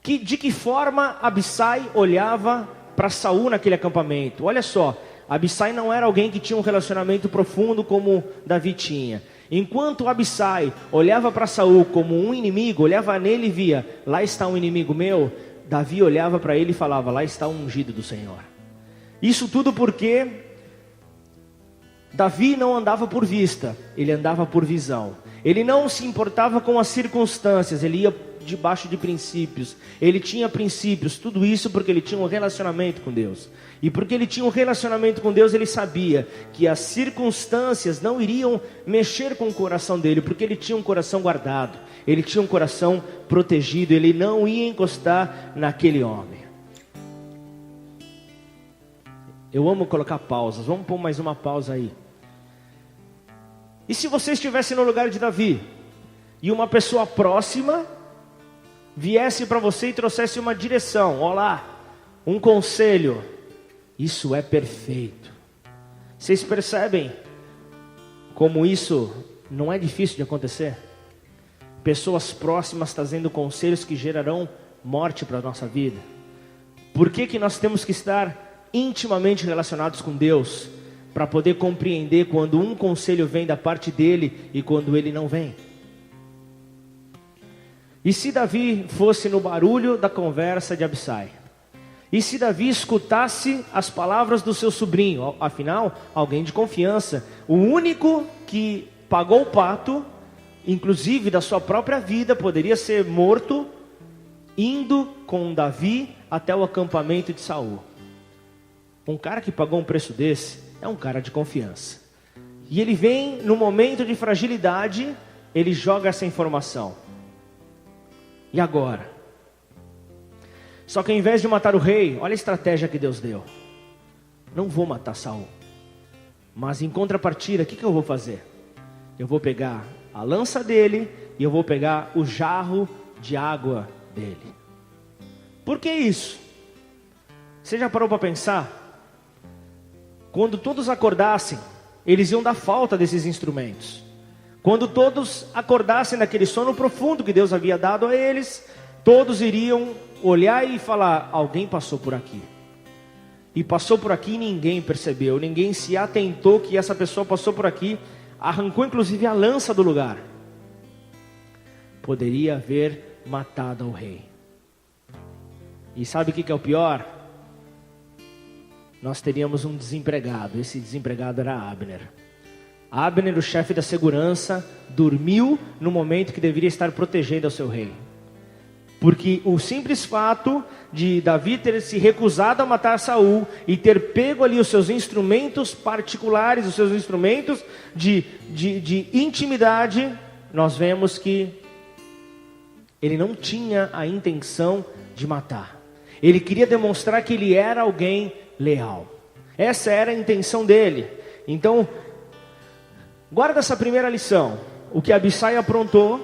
A: De que forma Abissai olhava para Saul naquele acampamento? Olha só, Abissai não era alguém que tinha um relacionamento profundo como Davi tinha. Enquanto Abissai olhava para Saul como um inimigo, olhava nele e via, lá está um inimigo meu, Davi olhava para ele e falava, lá está o ungido do Senhor. Isso tudo porque Davi não andava por vista, ele andava por visão. Ele não se importava com as circunstâncias, ele ia debaixo de princípios. Ele tinha princípios, tudo isso porque ele tinha um relacionamento com Deus. E porque ele tinha um relacionamento com Deus, ele sabia que as circunstâncias não iriam mexer com o coração dele, porque ele tinha um coração guardado, ele tinha um coração protegido, ele não ia encostar naquele homem. Eu amo colocar pausas, vamos pôr mais uma pausa aí. E se você estivesse no lugar de Davi, e uma pessoa próxima viesse para você e trouxesse uma direção, olá, um conselho, isso é perfeito. Vocês percebem como isso não é difícil de acontecer? Pessoas próximas trazendo conselhos que gerarão morte para a nossa vida. Por que nós temos que estar intimamente relacionados com Deus? Para poder compreender quando um conselho vem da parte dele e quando ele não vem. E se Davi fosse no barulho da conversa de Abissai? E se Davi escutasse as palavras do seu sobrinho? Afinal, alguém de confiança. O único que pagou o pato, inclusive da sua própria vida, poderia ser morto, indo com Davi até o acampamento de Saul. Um cara que pagou um preço desse é um cara de confiança. E ele vem no momento de fragilidade, ele joga essa informação. E agora? Só que ao invés de matar o rei, olha a estratégia que Deus deu. Não vou matar Saul. Mas em contrapartida, o que eu vou fazer? Eu vou pegar a lança dele e eu vou pegar o jarro de água dele. Por que isso? Você já parou para pensar? Quando todos acordassem, eles iam dar falta desses instrumentos. Quando todos acordassem daquele sono profundo que Deus havia dado a eles, todos iriam olhar e falar, alguém passou por aqui. E passou por aqui e ninguém percebeu, ninguém se atentou que essa pessoa passou por aqui, arrancou inclusive a lança do lugar. Poderia haver matado o rei. E sabe o que é o pior? Nós teríamos um desempregado. Esse desempregado era Abner. Abner, o chefe da segurança, dormiu no momento que deveria estar protegendo ao seu rei. Porque o simples fato de Davi ter se recusado a matar Saul e ter pego ali os seus instrumentos particulares, os seus instrumentos de intimidade, nós vemos que Ele não tinha a intenção de matar. Ele queria demonstrar que ele era alguém leal. Essa era a intenção dele. Então, guarda essa primeira lição. O que Abissai aprontou,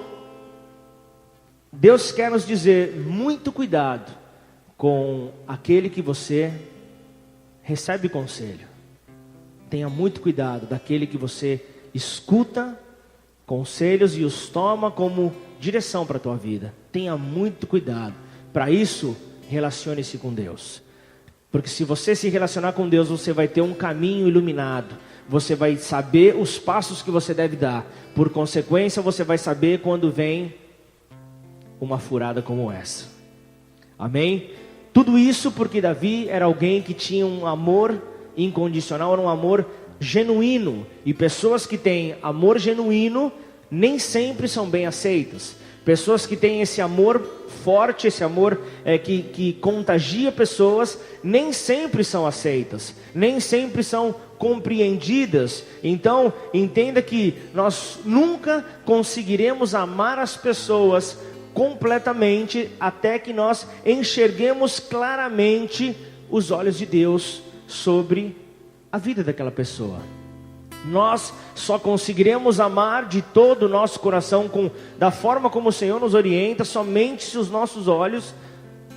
A: Deus quer nos dizer: muito cuidado com aquele que você recebe conselho. Tenha muito cuidado daquele que você escuta conselhos e os toma como direção para a tua vida. Tenha muito cuidado. Para isso, relacione-se com Deus. Porque se você se relacionar com Deus, você vai ter um caminho iluminado. Você vai saber os passos que você deve dar. Por consequência, você vai saber quando vem uma furada como essa. Amém? Tudo isso porque Davi era alguém que tinha um amor incondicional, era um amor genuíno. E pessoas que têm amor genuíno nem sempre são bem aceitas. Pessoas que têm esse amor forte, esse amor que contagia pessoas, nem sempre são aceitas, nem sempre são compreendidas. Então, entenda que nós nunca conseguiremos amar as pessoas completamente até que nós enxerguemos claramente os olhos de Deus sobre a vida daquela pessoa. Nós só conseguiremos amar de todo o nosso coração, da forma como o Senhor nos orienta, somente se os nossos olhos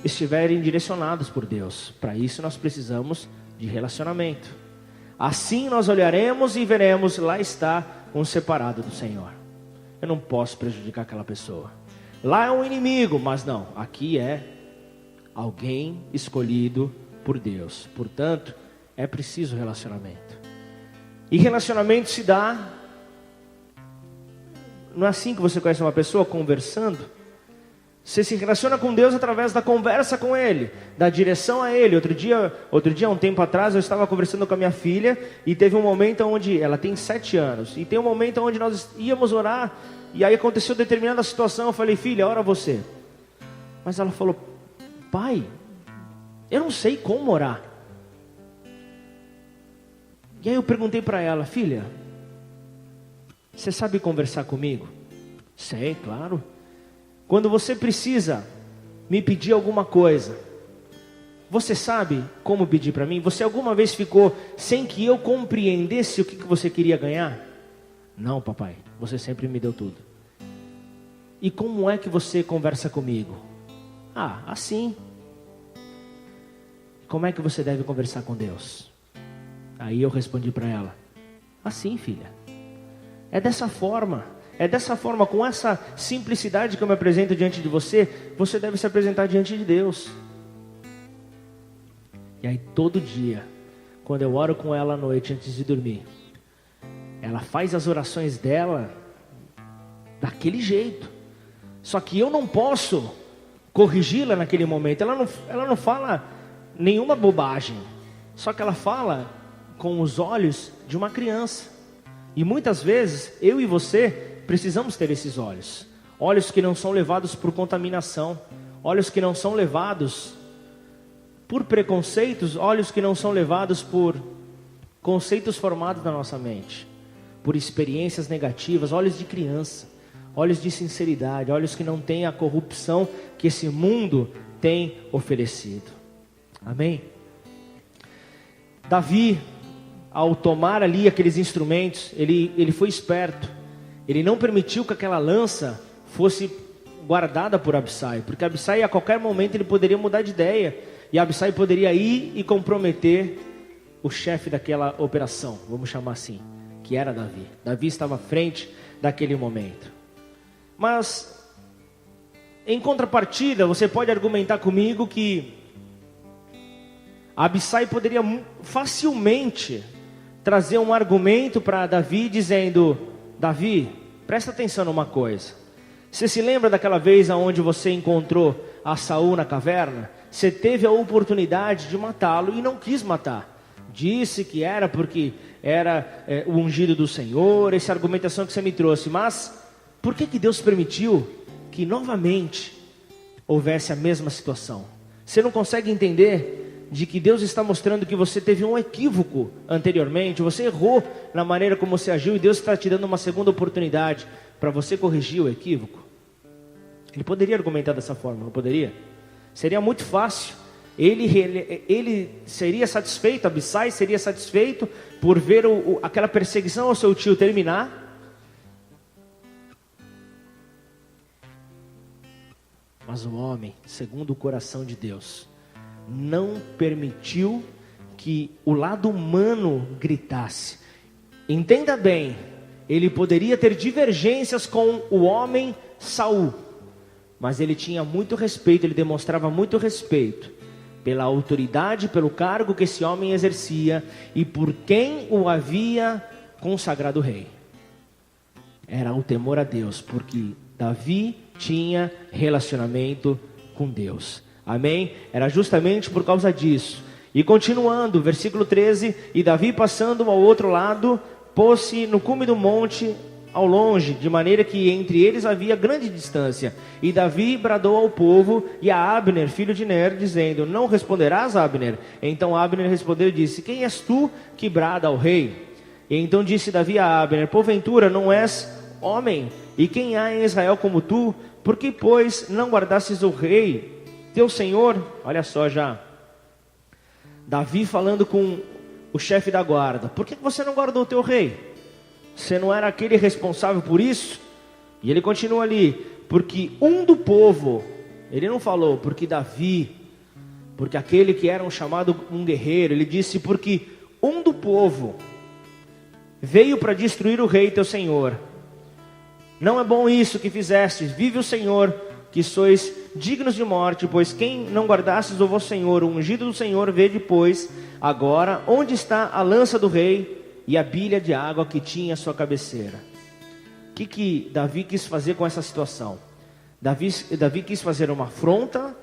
A: estiverem direcionados por Deus. Para isso nós precisamos de relacionamento. Assim nós olharemos e veremos: lá está um separado do Senhor. Eu não posso prejudicar aquela pessoa. Lá é um inimigo, mas não, aqui é alguém escolhido por Deus. Portanto, é preciso relacionamento. E relacionamento se dá, não é assim que você conhece uma pessoa? Conversando. Você se relaciona com Deus através da conversa com Ele, da direção a Ele. Outro dia, um tempo atrás, eu estava conversando com a minha filha, e teve um momento onde, ela tem 7 anos, e tem um momento onde nós íamos orar, e aí aconteceu determinada situação. Eu falei: filha, ora você. Mas ela falou: pai, eu não sei como orar. E aí eu perguntei para ela: filha, você sabe conversar comigo? Sei, claro. Quando você precisa me pedir alguma coisa, você sabe como pedir para mim? Você alguma vez ficou sem que eu compreendesse o que você queria ganhar? Não, papai, você sempre me deu tudo. E como é que você conversa comigo? Ah, assim. Como é que você deve conversar com Deus? Aí eu respondi para ela: assim, filha. É dessa forma, com essa simplicidade que eu me apresento diante de você, você deve se apresentar diante de Deus. E aí todo dia, quando eu oro com ela à noite antes de dormir, ela faz as orações dela daquele jeito. Só que eu não posso corrigi-la naquele momento. Ela não fala nenhuma bobagem, só que ela fala com os olhos de uma criança. E muitas vezes, eu e você precisamos ter esses olhos. Olhos que não são levados por contaminação. Olhos que não são levados por preconceitos. Olhos que não são levados por conceitos formados na nossa mente, por experiências negativas. Olhos de criança. Olhos de sinceridade. Olhos que não têm a corrupção que esse mundo tem oferecido. Amém? Davi, ao tomar ali aqueles instrumentos, ele foi esperto. Ele não permitiu que aquela lança fosse guardada por Abissai, porque Abissai a qualquer momento ele poderia mudar de ideia, e Abissai poderia ir e comprometer o chefe daquela operação, vamos chamar assim, que era Davi. Davi estava à frente daquele momento. Mas, em contrapartida, você pode argumentar comigo que Abissai poderia facilmente trazer um argumento para Davi dizendo: Davi, presta atenção numa coisa. Você se lembra daquela vez onde você encontrou a Saul na caverna? Você teve a oportunidade de matá-lo e não quis matar. Disse que era porque era o ungido do Senhor, essa argumentação que você me trouxe. Mas por que Deus permitiu que novamente houvesse a mesma situação? Você não consegue entender de que Deus está mostrando que você teve um equívoco anteriormente, você errou na maneira como você agiu, e Deus está te dando uma segunda oportunidade para você corrigir o equívoco? Ele poderia argumentar dessa forma, não poderia? Seria muito fácil. Ele seria satisfeito, Abissai seria satisfeito por ver aquela perseguição ao seu tio terminar. Mas o homem, segundo o coração de Deus, não permitiu que o lado humano gritasse. Entenda bem, ele poderia ter divergências com o homem Saul, mas ele tinha muito respeito, ele demonstrava muito respeito pela autoridade, pelo cargo que esse homem exercia e por quem o havia consagrado rei. Era o temor a Deus, porque Davi tinha relacionamento com Deus. Amém? Era justamente por causa disso. E continuando, versículo 13: e Davi, passando ao outro lado, pôs-se no cume do monte ao longe, de maneira que entre eles havia grande distância. E Davi bradou ao povo e a Abner, filho de Ner, dizendo: não responderás, Abner? Então Abner respondeu e disse: quem és tu que brada ao rei? E então disse Davi a Abner: porventura não és homem? E quem há em Israel como tu? Por que, pois, não guardastes o rei, teu senhor? Olha só já, Davi falando com o chefe da guarda: por que você não guardou o teu rei? Você não era aquele responsável por isso? E ele continua ali: porque um do povo, ele não falou porque Davi, porque aquele que era chamado um guerreiro, ele disse: porque um do povo veio para destruir o rei teu senhor. Não é bom isso que fizestes, vive o Senhor, que sois dignos de morte, pois quem não guardastes o vosso Senhor, o ungido do Senhor, vede, pois, agora onde está a lança do rei e a bilha de água que tinha à sua cabeceira. O que Davi quis fazer com essa situação? Davi quis fazer uma afronta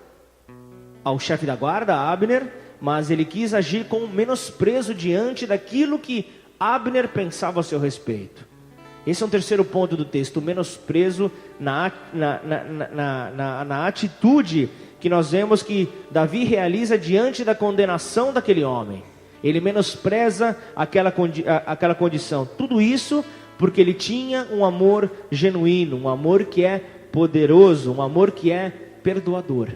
A: ao chefe da guarda, Abner, mas ele quis agir com menosprezo diante daquilo que Abner pensava a seu respeito. Esse é um terceiro ponto do texto, o menosprezo na atitude que nós vemos que Davi realiza diante da condenação daquele homem. Ele menospreza aquela condição. Tudo isso porque ele tinha um amor genuíno, um amor que é poderoso, um amor que é perdoador.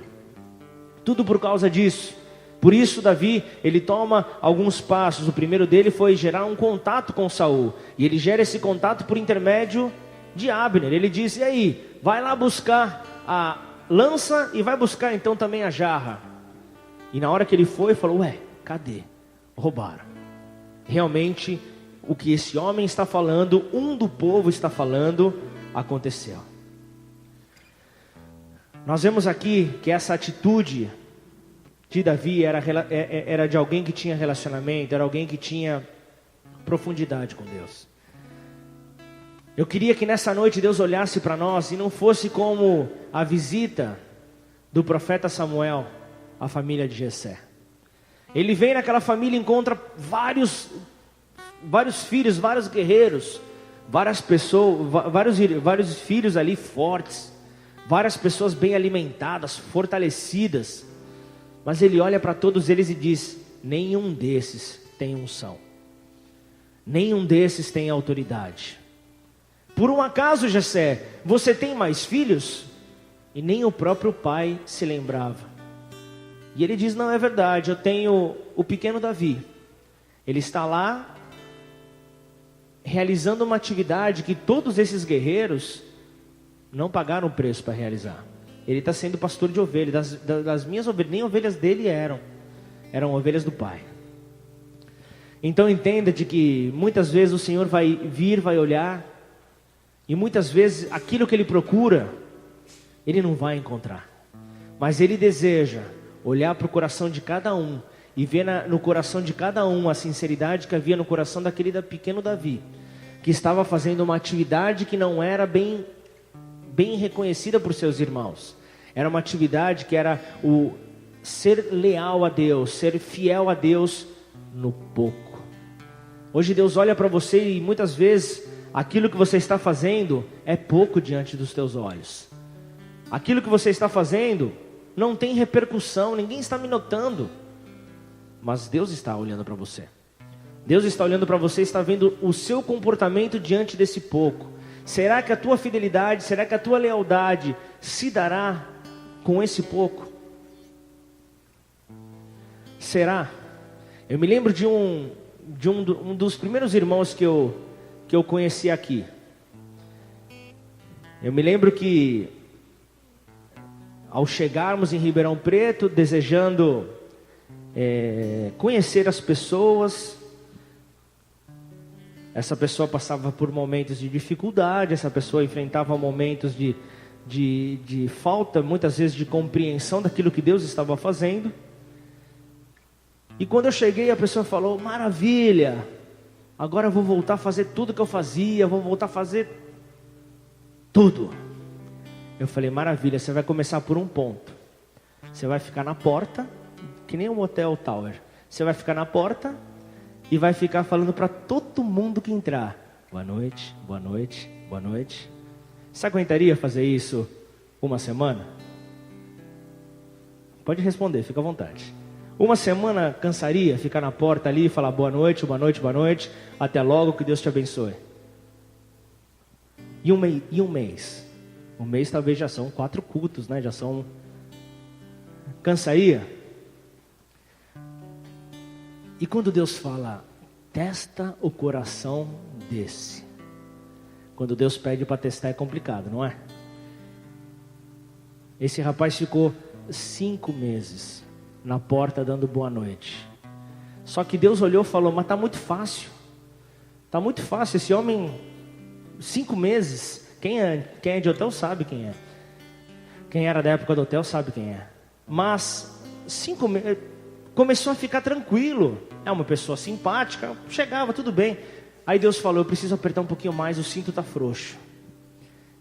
A: Tudo por causa disso. Por isso Davi, ele toma alguns passos. O primeiro dele foi gerar um contato com Saul. E ele gera esse contato por intermédio de Abner. Ele diz: e aí, vai lá buscar a lança e vai buscar então também a jarra. E na hora que ele foi, falou: ué, cadê? Roubaram. Realmente, o que esse homem está falando, um do povo está falando, aconteceu. Nós vemos aqui que essa atitude de Davi era de alguém que tinha relacionamento, era alguém que tinha profundidade com Deus. Eu queria que nessa noite Deus olhasse para nós e não fosse como a visita do profeta Samuel à família de Jessé. Ele vem naquela família e encontra vários filhos, vários guerreiros, várias pessoas, vários filhos ali fortes, várias pessoas bem alimentadas, fortalecidas. Mas ele olha para todos eles e diz: nenhum desses tem unção, nenhum desses tem autoridade. Por um acaso, Jessé, você tem mais filhos? E nem o próprio pai se lembrava. E ele diz: não, é verdade, eu tenho o pequeno Davi. Ele está lá realizando uma atividade que todos esses guerreiros não pagaram o preço para realizar. Ele está sendo pastor de ovelhas, das minhas ovelhas, nem ovelhas dele eram ovelhas do pai. Então entenda de que muitas vezes o Senhor vai vir, vai olhar, e muitas vezes aquilo que ele procura, ele não vai encontrar. Mas ele deseja olhar para o coração de cada um, e ver no coração de cada um a sinceridade que havia no coração daquele pequeno Davi, que estava fazendo uma atividade que não era bem reconhecida por seus irmãos. Era uma atividade que era o ser leal a Deus, ser fiel a Deus no pouco. Hoje Deus olha para você e muitas vezes aquilo que você está fazendo é pouco diante dos teus olhos. Aquilo que você está fazendo não tem repercussão, ninguém está me notando. Mas Deus está olhando para você. Deus está olhando para você e está vendo o seu comportamento diante desse pouco. Será que a tua fidelidade, será que a tua lealdade se dará com esse pouco? Será? Eu me lembro de um dos primeiros irmãos que eu conheci aqui. Eu me lembro que, ao chegarmos em Ribeirão Preto, desejando conhecer as pessoas, essa pessoa passava por momentos de dificuldade, essa pessoa enfrentava momentos de falta, muitas vezes, de compreensão daquilo que Deus estava fazendo. E quando eu cheguei, a pessoa falou: maravilha, agora eu vou voltar a fazer tudo que eu fazia, vou voltar a fazer tudo. Eu falei: maravilha, você vai começar por um ponto. Você vai ficar na porta, que nem um motel tower. Você vai ficar na porta e vai ficar falando para todo mundo que entrar: boa noite, boa noite, boa noite. Você aguentaria fazer isso uma semana? Pode responder, fica à vontade. Uma semana cansaria ficar na porta ali e falar boa noite, boa noite, boa noite, até logo, que Deus te abençoe? E um mês? Um mês talvez já são 4 cultos, né? Já são... Cansaria? E quando Deus fala, testa o coração desse. Quando Deus pede para testar é complicado, não é? Esse rapaz ficou 5 meses na porta dando boa noite. Só que Deus olhou e falou: mas está muito fácil. Está muito fácil. Esse homem, 5 meses. Quem é de hotel sabe quem é. Quem era da época do hotel sabe quem é. Mas 5 meses, começou a ficar tranquilo. É uma pessoa simpática, chegava, tudo bem. Aí Deus falou: eu preciso apertar um pouquinho mais, o cinto está frouxo.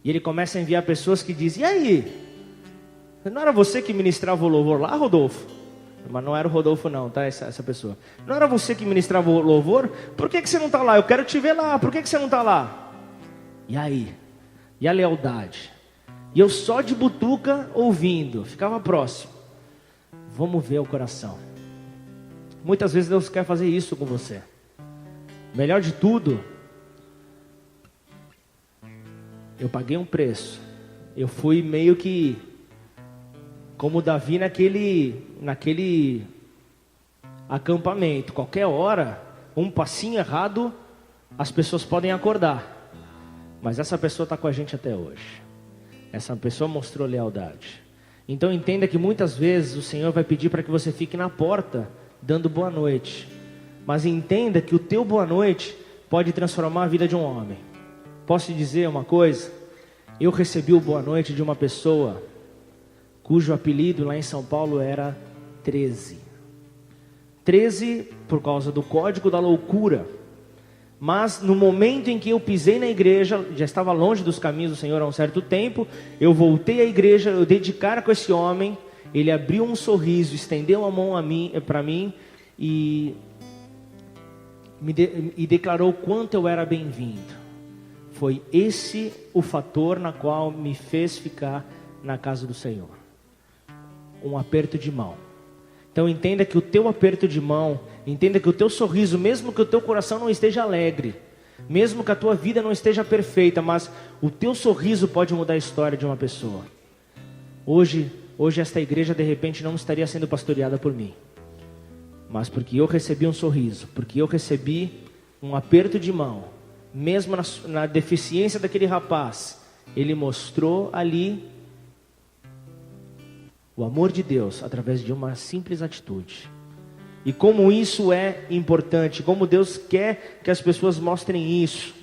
A: E Ele começa a enviar pessoas que dizem: e aí? Não era você que ministrava o louvor lá, Rodolfo? Mas não era o Rodolfo não, tá? Essa pessoa. Não era você que ministrava o louvor? Por que você não está lá? Eu quero te ver lá. Por que você não está lá? E aí? E a lealdade? E eu só de butuca ouvindo. Ficava próximo. Vamos ver o coração. Muitas vezes Deus quer fazer isso com você. Melhor de tudo, eu paguei um preço. Eu fui meio que como Davi naquele acampamento. Qualquer hora, um passinho errado, as pessoas podem acordar. Mas essa pessoa está com a gente até hoje. Essa pessoa mostrou lealdade. Então entenda que muitas vezes o Senhor vai pedir para que você fique na porta, dando boa noite. Mas entenda que o teu boa noite pode transformar a vida de um homem. Posso te dizer uma coisa? Eu recebi o boa noite de uma pessoa cujo apelido lá em São Paulo era 13. 13 por causa do código da loucura. Mas no momento em que eu pisei na igreja, já estava longe dos caminhos do Senhor há um certo tempo, eu voltei à igreja, eu dei de cara com esse homem, ele abriu um sorriso, estendeu a mão para mim e declarou quanto eu era bem-vindo. Foi esse o fator na qual me fez ficar na casa do Senhor. Um aperto de mão. Então entenda que o teu aperto de mão, entenda que o teu sorriso, mesmo que o teu coração não esteja alegre, mesmo que a tua vida não esteja perfeita, mas o teu sorriso pode mudar a história de uma pessoa. Hoje esta igreja de repente não estaria sendo pastoreada por mim, mas porque eu recebi um sorriso, porque eu recebi um aperto de mão, mesmo na deficiência daquele rapaz, ele mostrou ali o amor de Deus através de uma simples atitude. E como isso é importante, como Deus quer que as pessoas mostrem isso.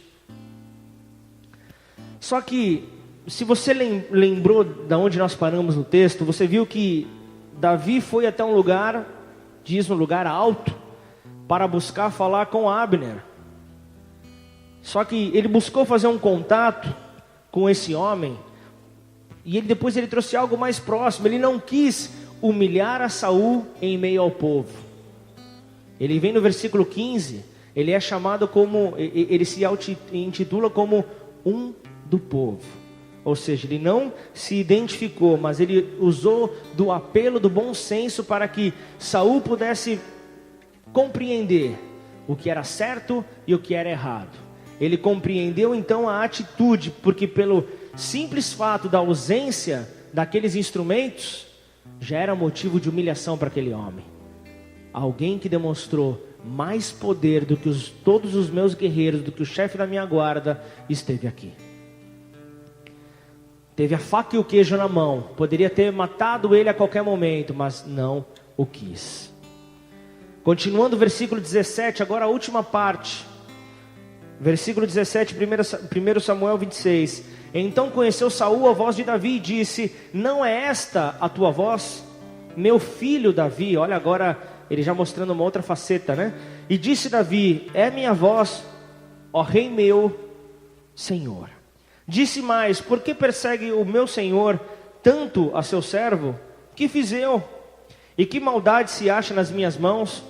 A: Só que, se você lembrou de onde nós paramos no texto, você viu que Davi foi até um lugar, diz um lugar alto, para buscar falar com Abner. Só que ele buscou fazer um contato com esse homem, e depois ele trouxe algo mais próximo. Ele não quis humilhar a Saul em meio ao povo. Ele vem no versículo 15, ele é chamado como, ele se intitula como um do povo. Ou seja, ele não se identificou, mas ele usou do apelo do bom senso para que Saul pudesse compreender o que era certo e o que era errado. Ele compreendeu então a atitude, porque simples fato da ausência daqueles instrumentos já era motivo de humilhação para aquele homem. Alguém que demonstrou mais poder do que todos os meus guerreiros, do que o chefe da minha guarda, esteve aqui. Teve a faca e o queijo na mão, poderia ter matado ele a qualquer momento, mas não o quis. Continuando o versículo 17, agora a última parte. Versículo 17, 1 Samuel 26. Então conheceu Saul a voz de Davi e disse: não é esta a tua voz, meu filho Davi? Olha agora, ele já mostrando uma outra faceta, né? E disse Davi: é minha voz, ó rei meu, Senhor. Disse mais: por que persegue o meu Senhor tanto a seu servo? Que fiz eu? E que maldade se acha nas minhas mãos?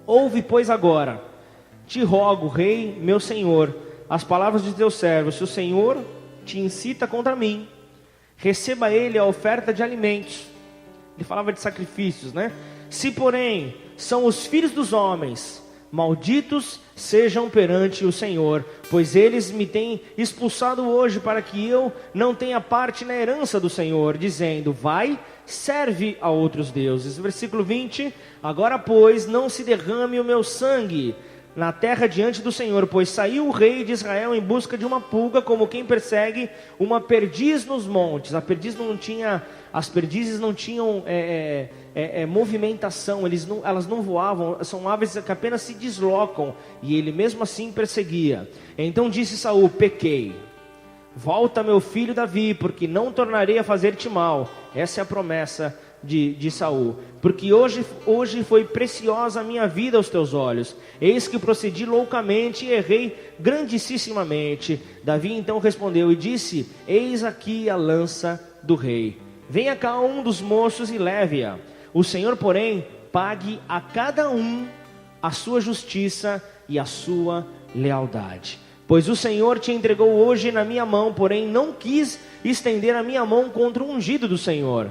A: Ouve, pois, agora, te rogo, rei, meu senhor, as palavras de teu servo. Se o Senhor te incita contra mim, receba ele a oferta de alimentos. Ele falava de sacrifícios, né? Se, porém, são os filhos dos homens, malditos sejam perante o Senhor, pois eles me têm expulsado hoje para que eu não tenha parte na herança do Senhor, dizendo: vai, serve a outros deuses. Versículo 20, agora pois não se derrame o meu sangue na terra diante do Senhor, pois saiu o rei de Israel em busca de uma pulga, como quem persegue uma perdiz nos montes. As perdizes não tinham movimentação, elas não voavam, são aves que apenas se deslocam, e ele mesmo assim perseguia. Então disse Saul: pequei, volta meu filho Davi, porque não tornarei a fazer-te mal. Essa é a promessa de Saul. Porque hoje foi preciosa a minha vida aos teus olhos. Eis que procedi loucamente e errei grandissimamente. Davi então respondeu e disse: eis aqui a lança do rei. Venha cá um dos moços e leve-a. O Senhor, porém, pague a cada um a sua justiça e a sua lealdade. Pois o Senhor te entregou hoje na minha mão, porém não quis estender a minha mão contra o ungido do Senhor.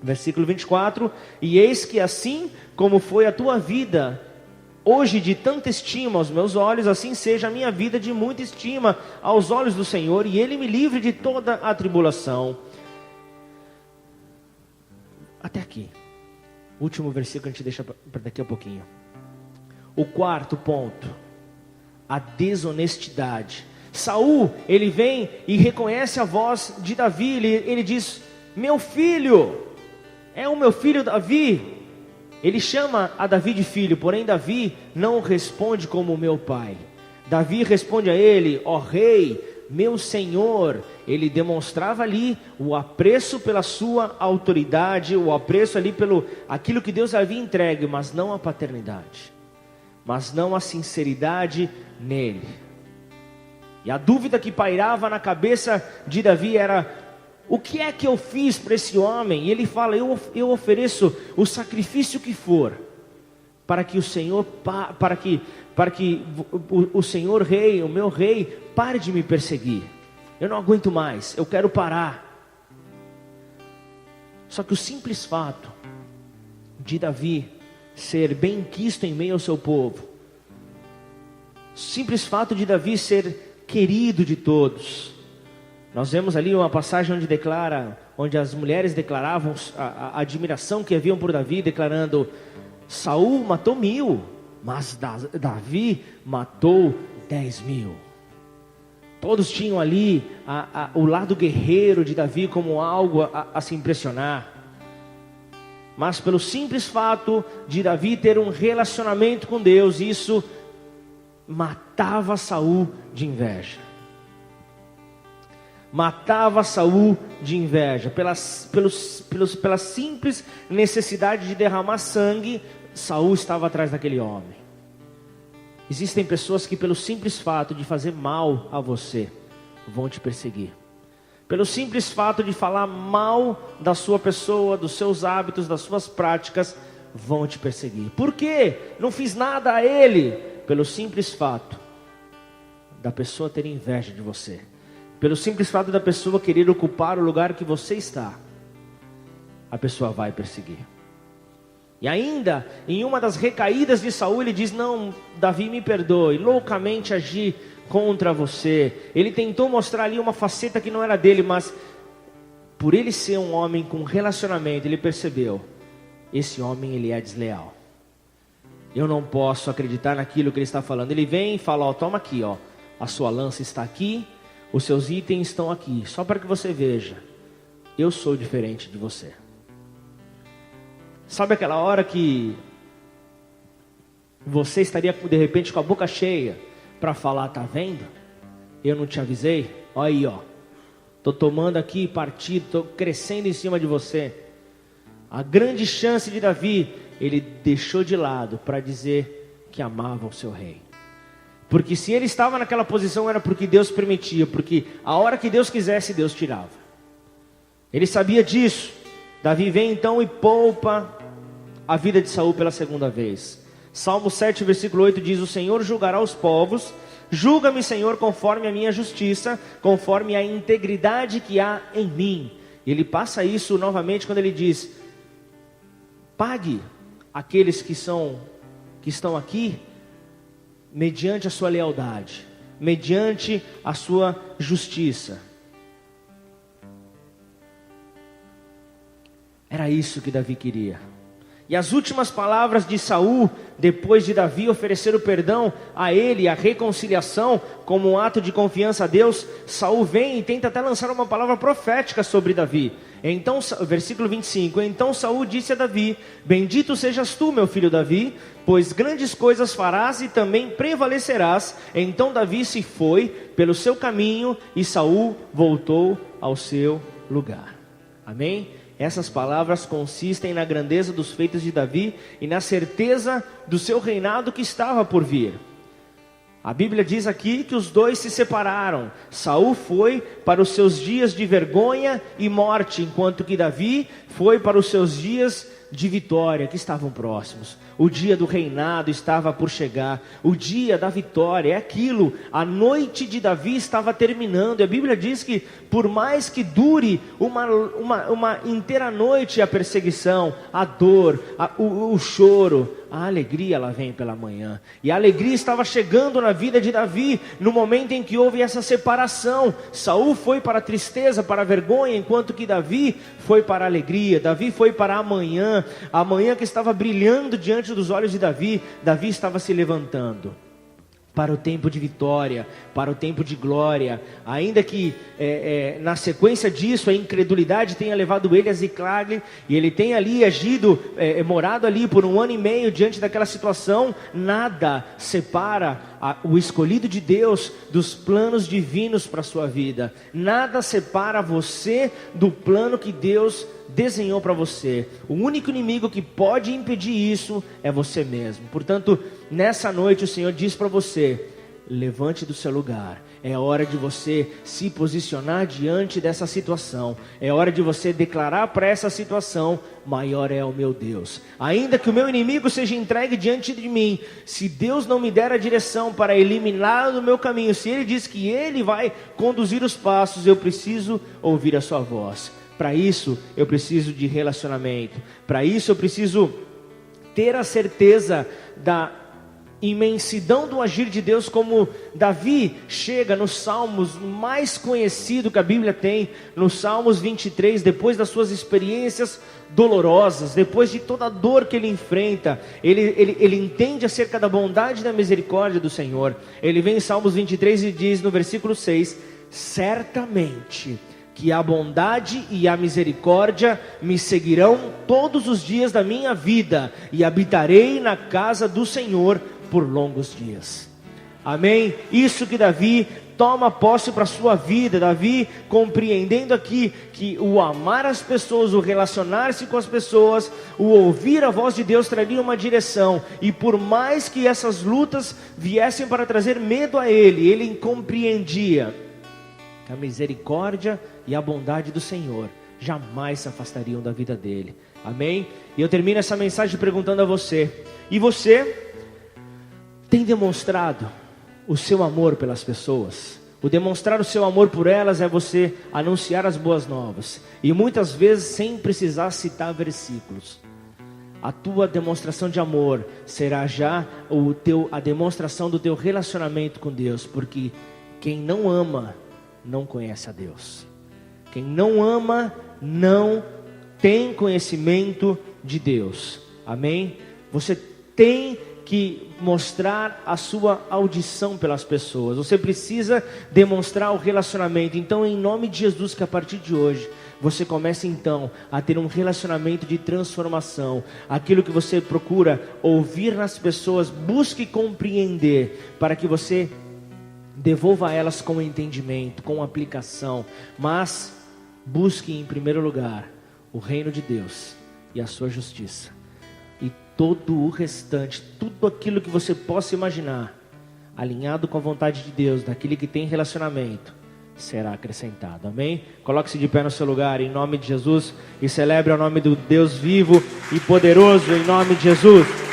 A: Versículo 24, e eis que assim como foi a tua vida hoje de tanta estima aos meus olhos, assim seja a minha vida de muita estima aos olhos do Senhor, e Ele me livre de toda a tribulação. Até aqui, último versículo, a gente deixa para daqui a pouquinho. O quarto ponto, a desonestidade. Saul, ele vem e reconhece a voz de Davi, ele diz: meu filho, é o meu filho Davi. Ele chama a Davi de filho, porém Davi não responde como meu pai. Davi responde a ele: ó rei, meu senhor. Ele demonstrava ali o apreço pela sua autoridade, o apreço ali pelo aquilo que Deus havia entregue, mas não a paternidade, mas não a sinceridade nele. E a dúvida que pairava na cabeça de Davi era: o que é que eu fiz para esse homem? E ele fala: eu ofereço o sacrifício que for, para que o Senhor, para que o Senhor rei, o meu rei, pare de me perseguir. Eu não aguento mais, eu quero parar. Só que o simples fato de Davi ser bem-quisto em meio ao seu povo, o simples fato de Davi ser querido de todos. Nós vemos ali uma passagem onde as mulheres declaravam a admiração que haviam por Davi, declarando: Saul matou 1000, mas Davi matou 10.000. Todos tinham ali o lado guerreiro de Davi como algo a se impressionar. Mas pelo simples fato de Davi ter um relacionamento com Deus, isso matava Saul de inveja. Matava Saul de inveja. Pela simples necessidade de derramar sangue, Saul estava atrás daquele homem. Existem pessoas que pelo simples fato de fazer mal a você, vão te perseguir. Pelo simples fato de falar mal da sua pessoa, dos seus hábitos, das suas práticas, vão te perseguir. Por quê? Não fiz nada a ele. Pelo simples fato da pessoa ter inveja de você. Pelo simples fato da pessoa querer ocupar o lugar que você está, a pessoa vai perseguir. E ainda, em uma das recaídas de Saul, ele diz: não, Davi, me perdoe, loucamente agi contra você. Ele tentou mostrar ali uma faceta que não era dele, mas por ele ser um homem com relacionamento, ele percebeu: esse homem, ele é desleal. Eu não posso acreditar naquilo que ele está falando. Ele vem e fala: ó, toma aqui, ó, a sua lança está aqui, os seus itens estão aqui, só para que você veja, eu sou diferente de você. Sabe aquela hora que você estaria de repente com a boca cheia para falar: tá vendo? Eu não te avisei? Olha aí, ó, tô tomando aqui partido, tô crescendo em cima de você. A grande chance de Davi, ele deixou de lado para dizer que amava o seu rei. Porque se ele estava naquela posição era porque Deus permitia, porque a hora que Deus quisesse, Deus tirava. Ele sabia disso. Davi vem então e poupa a vida de Saul pela segunda vez. Salmo 7, versículo 8 diz: o Senhor julgará os povos. Julga-me, Senhor, conforme a minha justiça, conforme a integridade que há em mim. E ele passa isso novamente quando ele diz: pague aqueles que estão aqui mediante a sua lealdade, mediante a sua justiça. Era isso que Davi queria. E as últimas palavras de Saul, depois de Davi oferecer o perdão a ele, a reconciliação, como um ato de confiança a Deus, Saul vem e tenta até lançar uma palavra profética sobre Davi. Então, versículo 25, então Saul disse a Davi: bendito sejas tu, meu filho Davi, pois grandes coisas farás e também prevalecerás. Então Davi se foi pelo seu caminho e Saul voltou ao seu lugar. Amém? Essas palavras consistem na grandeza dos feitos de Davi e na certeza do seu reinado que estava por vir. A Bíblia diz aqui que os dois se separaram. Saul foi para os seus dias de vergonha e morte, enquanto que Davi foi para os seus dias de vitória, que estavam próximos. O dia do reinado estava por chegar, o dia da vitória, é aquilo, a noite de Davi estava terminando. E a Bíblia diz que por mais que dure uma inteira noite a perseguição, a dor, o choro, a alegria ela vem pela manhã. E a alegria estava chegando na vida de Davi, no momento em que houve essa separação. Saul foi para a tristeza, para a vergonha, enquanto que Davi foi para a alegria. Davi foi para a manhã que estava brilhando diante dos olhos de Davi. Davi estava se levantando para o tempo de vitória, para o tempo de glória. Ainda que na sequência disso a incredulidade tenha levado ele a Ziclag, e ele tenha ali agido, morado ali por 1 ano e meio diante daquela situação, nada separa o escolhido de Deus dos planos divinos para a sua vida. Nada separa você do plano que Deus desenhou para você. O único inimigo que pode impedir isso é você mesmo. Portanto, nessa noite o Senhor diz para você: levante do seu lugar. É hora de você se posicionar diante dessa situação. É hora de você declarar para essa situação: maior é o meu Deus. Ainda que o meu inimigo seja entregue diante de mim, se Deus não me der a direção para eliminá-lo do meu caminho, se Ele diz que Ele vai conduzir os passos, eu preciso ouvir a sua voz. Para isso eu preciso de relacionamento. Para isso eu preciso ter a certeza da imensidão do agir de Deus, como Davi chega nos Salmos mais conhecido que a Bíblia tem, nos Salmos 23, depois das suas experiências dolorosas, depois de toda a dor que ele enfrenta, ele entende acerca da bondade e da misericórdia do Senhor. Ele vem em Salmos 23 e diz no versículo 6: certamente que a bondade e a misericórdia me seguirão todos os dias da minha vida, e habitarei na casa do Senhor por longos dias. Amém? Isso que Davi toma posse para a sua vida. Davi compreendendo aqui que o amar as pessoas, o relacionar-se com as pessoas, o ouvir a voz de Deus traria uma direção. E por mais que essas lutas viessem para trazer medo a ele compreendia que a misericórdia e a bondade do Senhor jamais se afastariam da vida dele. Amém? E eu termino essa mensagem perguntando a você: e você tem demonstrado o seu amor pelas pessoas? O demonstrar o seu amor por elas é você anunciar as boas novas, e muitas vezes sem precisar citar versículos. A tua demonstração de amor será já a demonstração do teu relacionamento com Deus, porque quem não ama não conhece a Deus. Quem não ama não tem conhecimento de Deus. Amém? Você tem que mostrar a sua audição pelas pessoas. Você precisa demonstrar o relacionamento. Então, em nome de Jesus, que a partir de hoje você comece então a ter um relacionamento de transformação. Aquilo que você procura ouvir nas pessoas, busque compreender, para que você devolva a elas com entendimento, com aplicação. Mas busque em primeiro lugar o reino de Deus e a sua justiça. E todo o restante, tudo aquilo que você possa imaginar, alinhado com a vontade de Deus, daquele que tem relacionamento, será acrescentado. Amém? Coloque-se de pé no seu lugar, em nome de Jesus, e celebre o nome do Deus vivo e poderoso, em nome de Jesus.